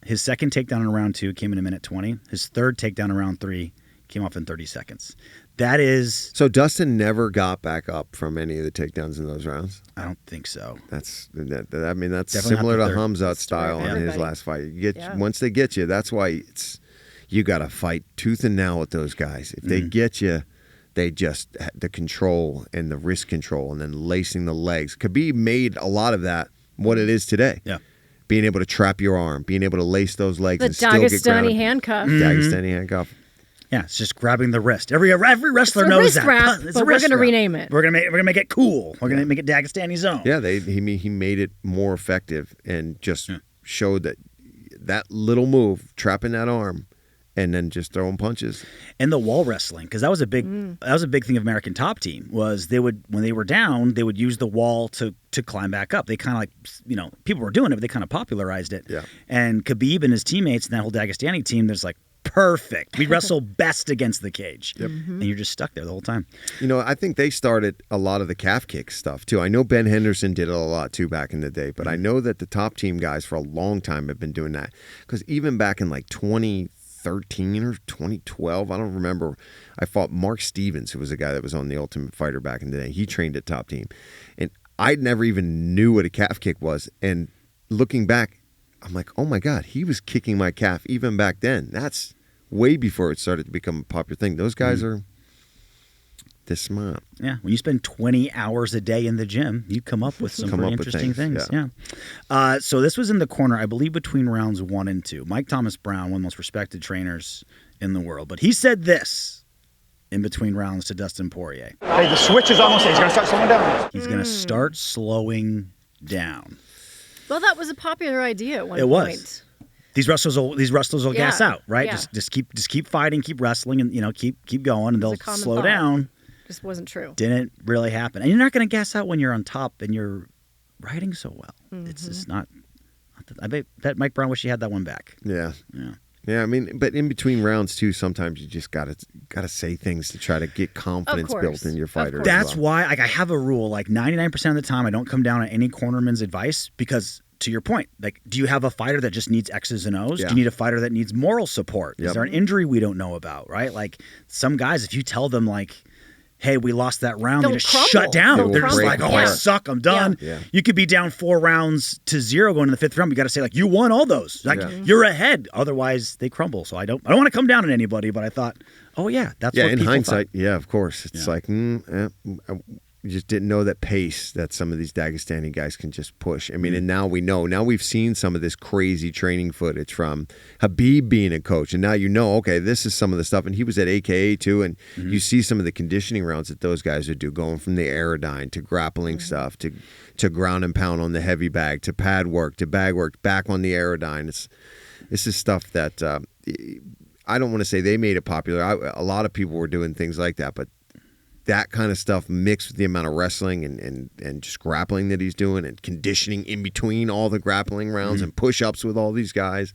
His second takedown in round 2 came in 1:20. His third takedown in round 3 Came off in 30 seconds. That is... So Dustin never got back up from any of the takedowns in those rounds? I don't think so. That's Definitely similar to not the third. Hamzat's style in his last fight. Once they get you, that's why you got to fight tooth and nail with those guys. If they get you, they just, the control and the wrist control and then lacing the legs. Khabib made a lot of that what it is today. Yeah. Being able to trap your arm, being able to lace those legs The and still get Dagestani grounded. handcuff. Dagestani handcuff. Yeah, it's just grabbing the wrist. Every wrestler It's a knows wrist that. wrap, It's but a we're wrist gonna wrap. rename it. We're gonna make it cool. We're gonna make it Dagestani zone. Yeah, he made it more effective and just showed that little move, trapping that arm, and then just throwing punches. And the wall wrestling, because that was a big thing of American Top Team, was they would, when they were down, they would use the wall to climb back up. They kind of like, people were doing it, but they kind of popularized it. Yeah. And Khabib and his teammates and that whole Dagestani team, there's like, perfect. We wrestle best against the cage. Yep. And you're just stuck there the whole time. I think they started a lot of the calf kick stuff too. I know Ben Henderson did it a lot too back in the day, but I know that the Top Team guys for a long time have been doing that. Because even back in like 2013 or 2012, I don't remember, I fought Mark Stevens, who was a guy that was on The Ultimate Fighter back in the day. He trained at Top Team. And I never even knew what a calf kick was. And looking back, I'm like, oh my God, he was kicking my calf even back then. That's way before it started to become a popular thing. Those guys are this smart. Yeah, when you spend 20 hours a day in the gym, you come up with some pretty interesting things. Yeah. So this was in the corner, I believe, between rounds 1 and 2. Mike Thomas Brown, one of the most respected trainers in the world, but he said this in between rounds to Dustin Poirier. Hey, the switch is almost in. He's going to start slowing down. He's going to start slowing down. Well, that was a popular idea at one point. It was. These wrestlers will gas out, right? Yeah. Just keep fighting, keep wrestling, and keep going, and they'll common slow thought. down. Just wasn't true. Didn't really happen, and you're not going to gas out when you're on top and you're riding so well. It's just not. I bet that Mike Brown wish he had that one back. Yeah. Yeah. Yeah, I mean, but in between rounds too, sometimes you just gotta say things to try to get confidence built in your fighter. That's why, I have a rule. Like 99% of the time, I don't come down on any cornerman's advice because, to your point, like, do you have a fighter that just needs X's and O's? Yeah. Do you need a fighter that needs moral support? Is there an injury we don't know about? Right? Like some guys, if you tell them like, hey, we lost that round, they just shut down. They're just like, I suck, I'm done. Yeah. You could be down 4 rounds to 0 going to the 5th round. You got to say like, you won all those. Like you're ahead. Otherwise, they crumble. So I don't want to come down on anybody, but I thought, oh yeah, that's what in people hindsight, thought. yeah, of course, it's like you just didn't know that pace that some of these Dagestani guys can just push. I mean, and now we know. Now we've seen some of this crazy training footage from Khabib being a coach, and now you know, okay, this is some of the stuff. And he was at AKA too, and you see some of the conditioning rounds that those guys would do, going from the aerodyne to grappling stuff to ground and pound on the heavy bag to pad work to bag work back on the aerodyne. This is stuff that I don't want to say they made it popular. A lot of people were doing things like that, but that kind of stuff mixed with the amount of wrestling and just grappling that he's doing and conditioning in between all the grappling rounds and push-ups with all these guys.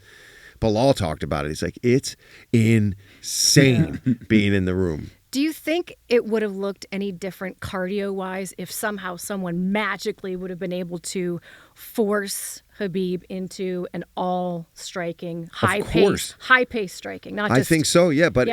Bilal talked about it. He's like, it's insane being in the room. Do you think it would have looked any different cardio-wise if somehow someone magically would have been able to force Khabib into an all-striking, high-pace striking? Not just, I think so, yeah, but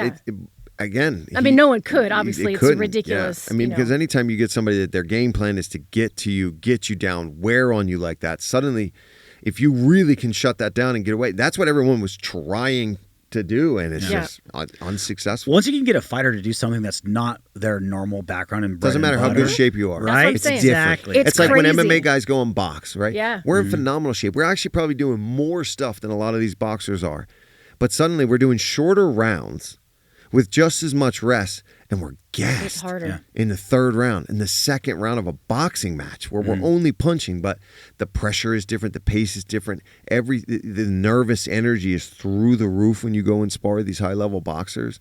again, I mean, no one could. Obviously, it's ridiculous. Yeah. I mean, because anytime you get somebody that their game plan is to get to you, get you down, wear on you like that, suddenly, if you really can shut that down and get away, that's what everyone was trying to do, and it's just unsuccessful. Once you can get a fighter to do something that's not their normal background and doesn't matter how good shape you are, right? It's different. Exactly. It's like when MMA guys go and box, right? Yeah. We're in phenomenal shape. We're actually probably doing more stuff than a lot of these boxers are, but suddenly we're doing shorter rounds with just as much rest, and we're gassed It's harder. in the 3rd round, in the 2nd round of a boxing match where we're only punching, but the pressure is different, the pace is different. The nervous energy is through the roof when you go and spar these high-level boxers,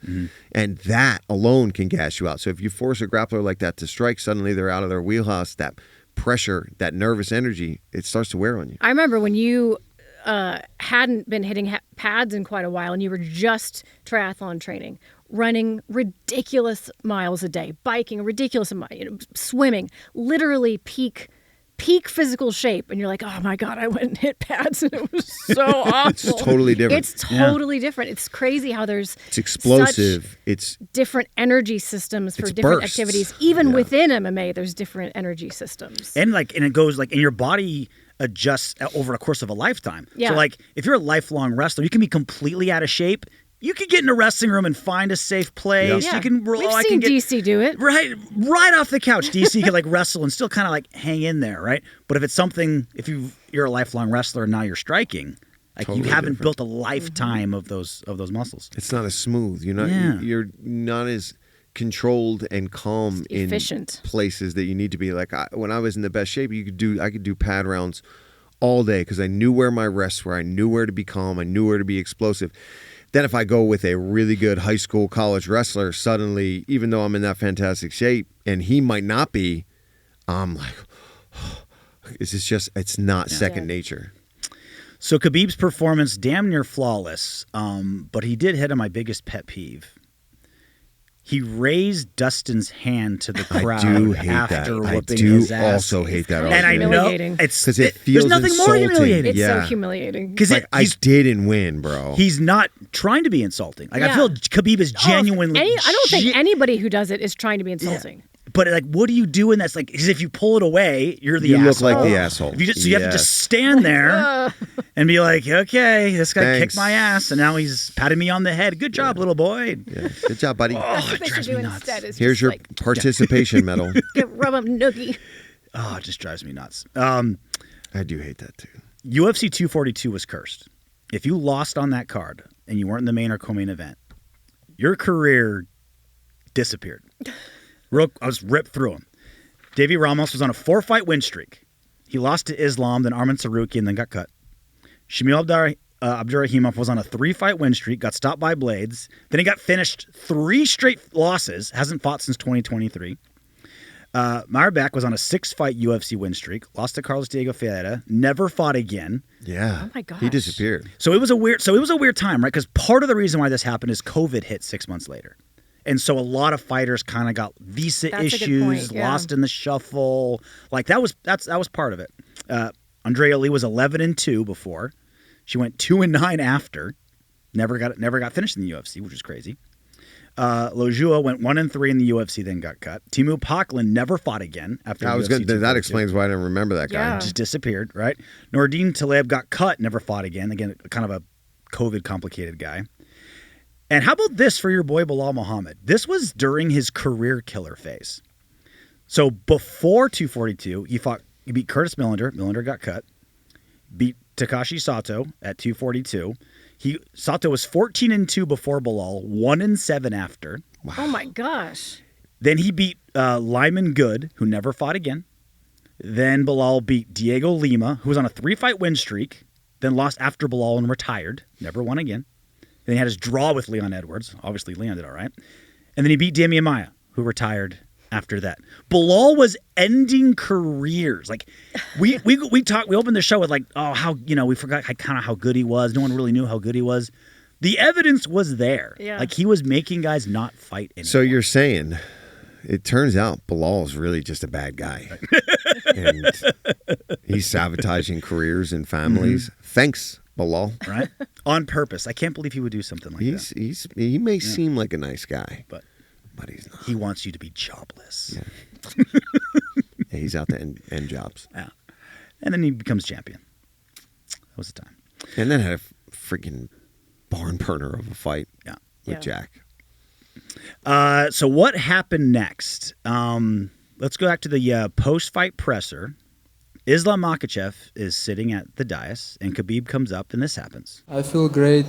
and that alone can gas you out. So if you force a grappler like that to strike, suddenly they're out of their wheelhouse. That pressure, that nervous energy, it starts to wear on you. I remember when you hadn't been hitting pads in quite a while and you were just triathlon training, running ridiculous miles a day, biking a ridiculous amount, swimming, literally peak peak physical shape, and you're like, oh my God, I went and hit pads, and it was so awful. It's totally different. It's totally different. It's crazy how there's it's explosive. It's different energy systems for It's different bursts. activities. Even within MMA, there's different energy systems. And it goes and your body adjusts over a course of a lifetime. Yeah. So like if you're a lifelong wrestler, you can be completely out of shape. You can get in a wrestling room and find a safe place. Yeah. You can. We've seen DC do it. Right off the couch. DC can like wrestle and still kind of like hang in there, right? But if it's something, you're a lifelong wrestler and now you're striking, like Totally you haven't different. built a lifetime of those muscles. It's not as smooth. You're not as controlled and calm efficient in places that you need to be. Like when I was in the best shape, I could do pad rounds all day because I knew where my rests were. I knew where to be calm. I knew where to be explosive. Then if I go with a really good high school, college wrestler, suddenly, even though I'm in that fantastic shape, and he might not be, I'm like, it's not second nature. So Khabib's performance, damn near flawless, but he did hit on my biggest pet peeve. He raised Dustin's hand to the crowd after whooping his ass. I do also hate that. And I know it's because it feels there's nothing more humiliating. It's so humiliating. Because I didn't win, bro. He's not trying to be insulting. Like I feel Khabib is genuinely. I don't think anybody who does it is trying to be insulting. But like, what do you do? And that's like, because if you pull it away, you're the You asshole. look like the asshole. You you have to just stand there and be like, okay, this guy Thanks. kicked my ass, and now he's patting me on the head. Good job, little boy. Yeah. Good job, buddy. That's what they should do instead. Is Here's just your like, participation medal. rub up noogie. Oh, it just drives me nuts. I do hate that too. UFC 242 was cursed. If you lost on that card and you weren't in the main or co-main event, your career disappeared. I was ripped through him. Davey Ramos was on a 4-fight win streak. He lost to Islam, then Arman Saruki, and then got cut. Shamil Abdurrahimov was on a 3-fight win streak, got stopped by blades. Then he got finished 3 straight losses, hasn't fought since 2023. Marbach was on a 6-fight UFC win streak, lost to Carlos Diego Ferreira, never fought again. Yeah. Oh my gosh. He disappeared. So it was a weird time, right? Because part of the reason why this happened is COVID hit 6 months later. And so a lot of fighters kind of got visa issues, lost in the shuffle. Like that was part of it. Andrea Lee was 11-2 before. She went 2-9 after. Never got finished in the UFC, which is crazy. Lojua went 1-3 in the UFC, then got cut. Timu Paklan never fought again after. That explains why I didn't remember that guy. Just disappeared, right? Nordine Taleb got cut, never fought again. Again, kind of a COVID complicated guy. And how about this for your boy Bilal Muhammad? This was during his career killer phase. So before 242, he beat Curtis Millender. Millender got cut. Beat Takashi Sato at 242. Sato was 14-2 before Bilal, 1-7 after. Wow. Oh my gosh. Then he beat Lyman Good, who never fought again. Then Bilal beat Diego Lima, who was on a 3-fight win streak, then lost after Bilal and retired. Never won again. Then he had his draw with Leon Edwards. Obviously, Leon did all right. And then he beat Damian Maia, who retired after that. Bilal was ending careers. Like we opened the show with like, oh, how, we forgot kind of how good he was. No one really knew how good he was. The evidence was there. Yeah. Like he was making guys not fight anymore. So you're saying it turns out Bilal is really just a bad guy. And he's sabotaging careers and families. Mm-hmm. Thanks, Bilal. Right? On purpose. I can't believe he would do something like that. He may seem like a nice guy, but he's not. He wants you to be jobless. Yeah. Yeah, he's out to end jobs. Yeah. And then he becomes champion. That was the time. And then had a freaking barn burner of a fight with Jack. So what happened next? Let's go back to the post-fight presser. Islam Makhachev is sitting at the dais, and Khabib comes up, and this happens. I feel great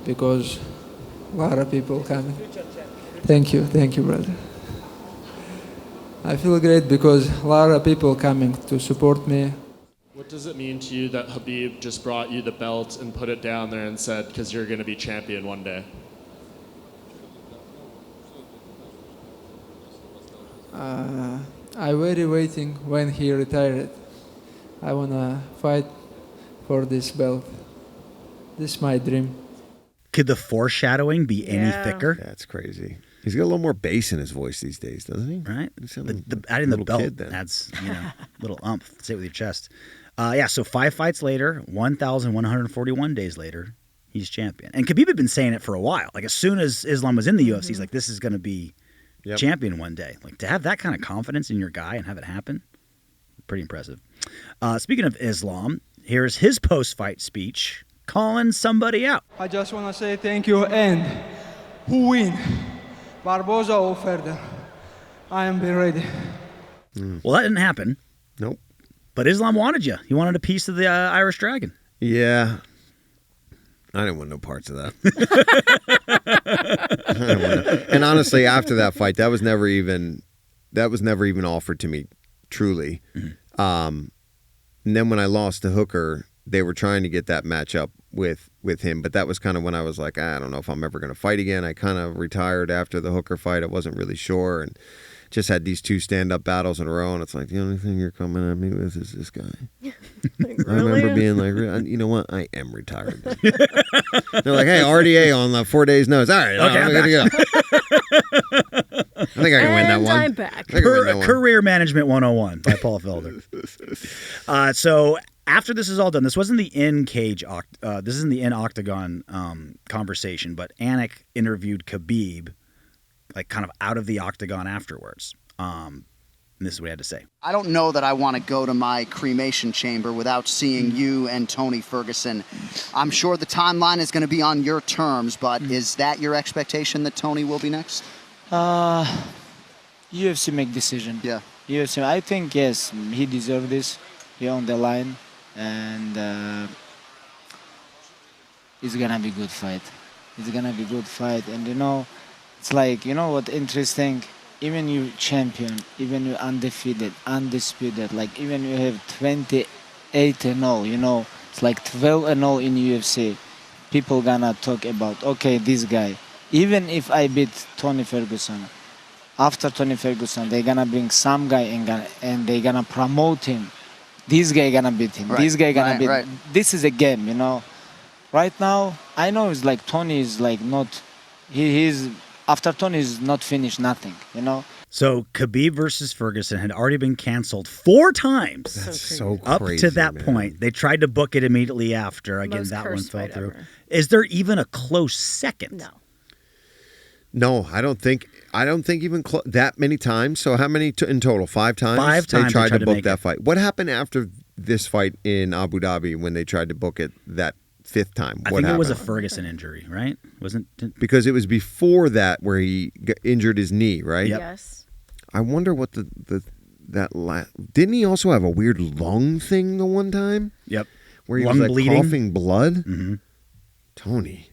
because a lot of people coming. Thank you, brother. I feel great because a lot of people coming to support me. What does it mean to you that Khabib just brought you the belt and put it down there and said, because you're going to be champion one day? I very waiting when he retired. I wanna fight for this belt. This is my dream. Could the foreshadowing be any thicker? That's crazy. He's got a little more bass in his voice these days, doesn't he? Right. Adding the belt adds little umph. Say it with your chest. So 5 fights later, 1,141 days later, he's champion. And Khabib had been saying it for a while. Like as soon as Islam was in the UFC, he's like, this is going to be champion one day. Like to have that kind of confidence in your guy and have it happen, pretty impressive. Speaking of Islam, here's his post-fight speech calling somebody out. I just want to say thank you, and who win, Barboza or Felder? I am ready. Well, that didn't happen. Nope. But Islam wanted you. He wanted a piece of the Irish Dragon. Yeah. I didn't want no parts of that. And honestly, after that fight, that was never even offered to me, truly. Mm-hmm. And then when I lost to Hooker, they were trying to get that matchup with him, but that was kind of when I was like, I don't know if I'm ever going to fight again. I kind of retired after the Hooker fight. I wasn't really sure, and just had these 2 stand-up battles in a row, and it's like, the only thing you're coming at me with is this guy. Like, I remember being like, you know what? I am retired. They're like, hey, RDA on 4 days' notice. All right, okay, I'm going to go. I think I can win that one. I'm back. Career Management 101 by Paul Felder. So after this is all done, this wasn't the in-cage, this isn't the in-octagon conversation, but Anik interviewed Khabib like kind of out of the octagon afterwards. And this is what he had to say. I don't know that I want to go to my cremation chamber without seeing you and Tony Ferguson. I'm sure the timeline is going to be on your terms, but is that your expectation that Tony will be next? UFC make decision. Yeah. UFC, I think, yes, he deserves this. He on the line, and it's going to be good fight. It's going to be good fight, and it's like, what interesting, even you champion, even you undefeated, undisputed, like even you have 28-0, it's like 12-0 in UFC. People gonna talk about, okay, this guy. Even if I beat Tony Ferguson, after Tony Ferguson, they gonna bring some guy and they gonna promote him. This guy gonna beat him. Right, This guy gonna beat right. him. This is a game, Right now, I know it's like Tony is like not, he's, after Tony is not finished nothing, So Khabib versus Ferguson had already been canceled 4 times. That's so up crazy, to that man. point. They tried to book it immediately after. Again, Most that one cursed fell fight through. ever. Is there even a close second? No. No, I don't think even that many times. So how many in total? 5 times? 5 times they tried to book make that it. fight. What happened after this fight in Abu Dhabi when they tried to book it that 5th time? I think it was a Ferguson injury, right? Wasn't because it was before that where he injured his knee, right? Yep. Yes. I wonder what didn't he also have a weird lung thing the one time? Yep. Where he Lung was like bleeding. coughing blood? Mm-hmm. Tony.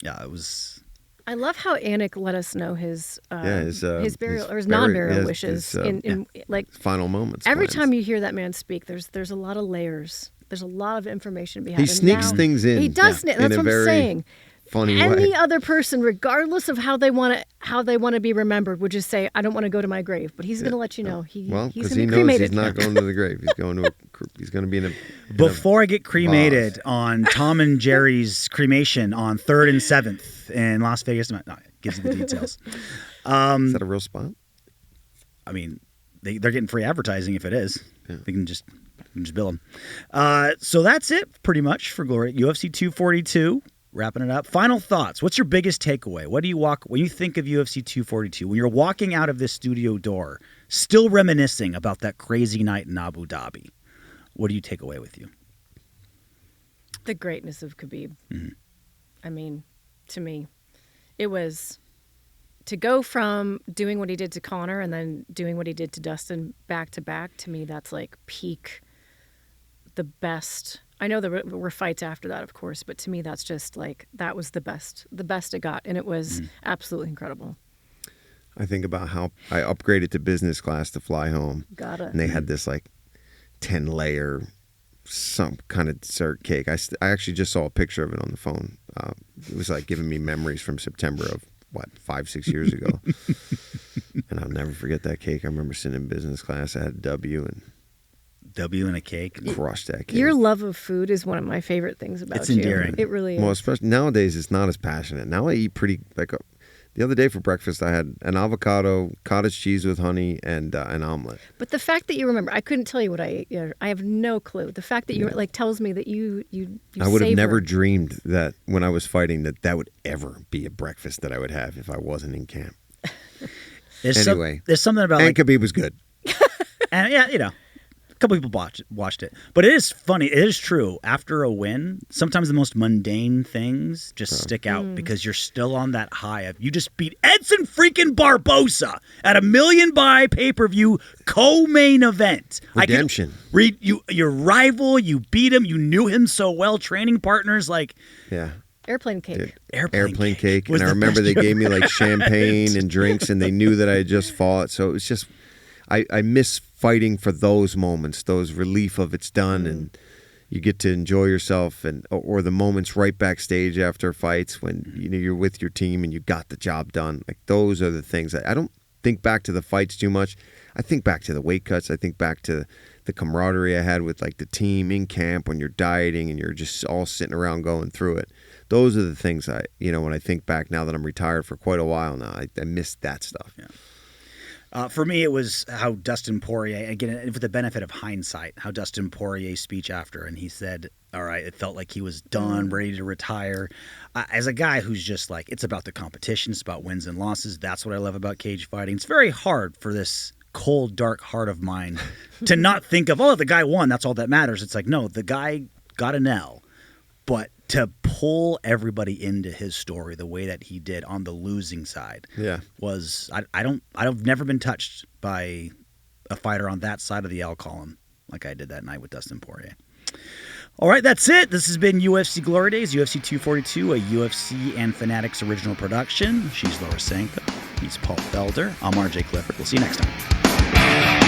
Yeah, it was. I love how Anik let us know his burial or his burial- non-burial his- wishes his, in like final moments. every plans. time you hear that man speak, there's a lot of layers. There's a lot of information behind. He it. sneaks Now- things in. He does. in That's a what I'm very saying. Funny Any way. other person, regardless of how they want to be remembered, would just say, "I don't want to go to my grave." But he's going to let you know he's Well, going because to he be knows cremated. he's not going to the grave. He's going to he's going to be in a Before I get cremated on Tom and Jerry's cremation on 3rd and 7th in Las Vegas. No, it gives you the details. Is that a real spot? I mean, they're getting free advertising if it is. Yeah. They can just bill them. So that's it pretty much for Glory. UFC 242. Wrapping it up. Final thoughts. What's your biggest takeaway? What do you when you think of UFC 242? When you're walking out of this studio door, still reminiscing about that crazy night in Abu Dhabi, what do you take away with you? The greatness of Khabib. Mm-hmm. I mean, to me, it was to go from doing what he did to Conor and then doing what he did to Dustin back to back. To me, that's like peak, the best. I know there were fights after that, of course, but to me, that's just like, that was the best it got. And it was absolutely incredible. I think about how I upgraded to business class to fly home. Got it. And they had this like 10-layer some kind of dessert cake. I actually just saw a picture of it on the phone. It was like giving me memories from September of 5-6 years ago. And I'll never forget that cake. I remember sitting in business class. I had a W and W and a cake. Crush that cake. Your love of food is one of my favorite things about you. It's endearing. It really is. Well, especially nowadays, it's not as passionate. Now I eat pretty the other day for breakfast, I had an avocado, cottage cheese with honey, and an omelet. But the fact that you remember, I couldn't tell you what I ate. I have no clue. The fact that you tells me that you I would have savor. never dreamed that when I was fighting that would ever be a breakfast that I would have if I wasn't in camp. Anyway, there's something about and Khabib was good. And yeah, a couple people watched it. But it is funny. It is true. After a win, sometimes the most mundane things just stick out because you're still on that high of you just beat Edson freaking Barbosa at a $1 million buy pay-per-view co-main event. Redemption. Your rival, you beat him, you knew him so well, training partners Yeah. Airplane cake. Dude, airplane cake. Was And I the remember best they gave me ever like champagne and drinks, and they knew that I had just fought. So it was just, I miss fighting for those moments, those relief of it's done, and you get to enjoy yourself, and or the moments right backstage after fights when you're with your team and you got the job done. Like those are the things. I don't think back to the fights too much. I think back to the weight cuts. I think back to the camaraderie I had with like the team in camp when you're dieting and you're just all sitting around going through it. Those are the things when I think back now that I'm retired for quite a while now, I miss that stuff. Yeah. For me, it was how Dustin Poirier, again, with the benefit of hindsight, how Dustin Poirier's speech after, and he said, all right, it felt like he was done, ready to retire. As a guy who's just like, it's about the competition, it's about wins and losses. That's what I love about cage fighting. It's very hard for this cold, dark heart of mine to not think of, the guy won, that's all that matters. It's like, no, the guy got an L. But to pull everybody into his story the way that he did on the losing side was I've never been touched by a fighter on that side of the L column like I did that night with Dustin Poirier. All right, that's it. This has been UFC Glory Days, UFC 242, a UFC and Fanatics original production. She's Laura Sanko. He's Paul Felder. I'm RJ Clifford. We'll see you next time.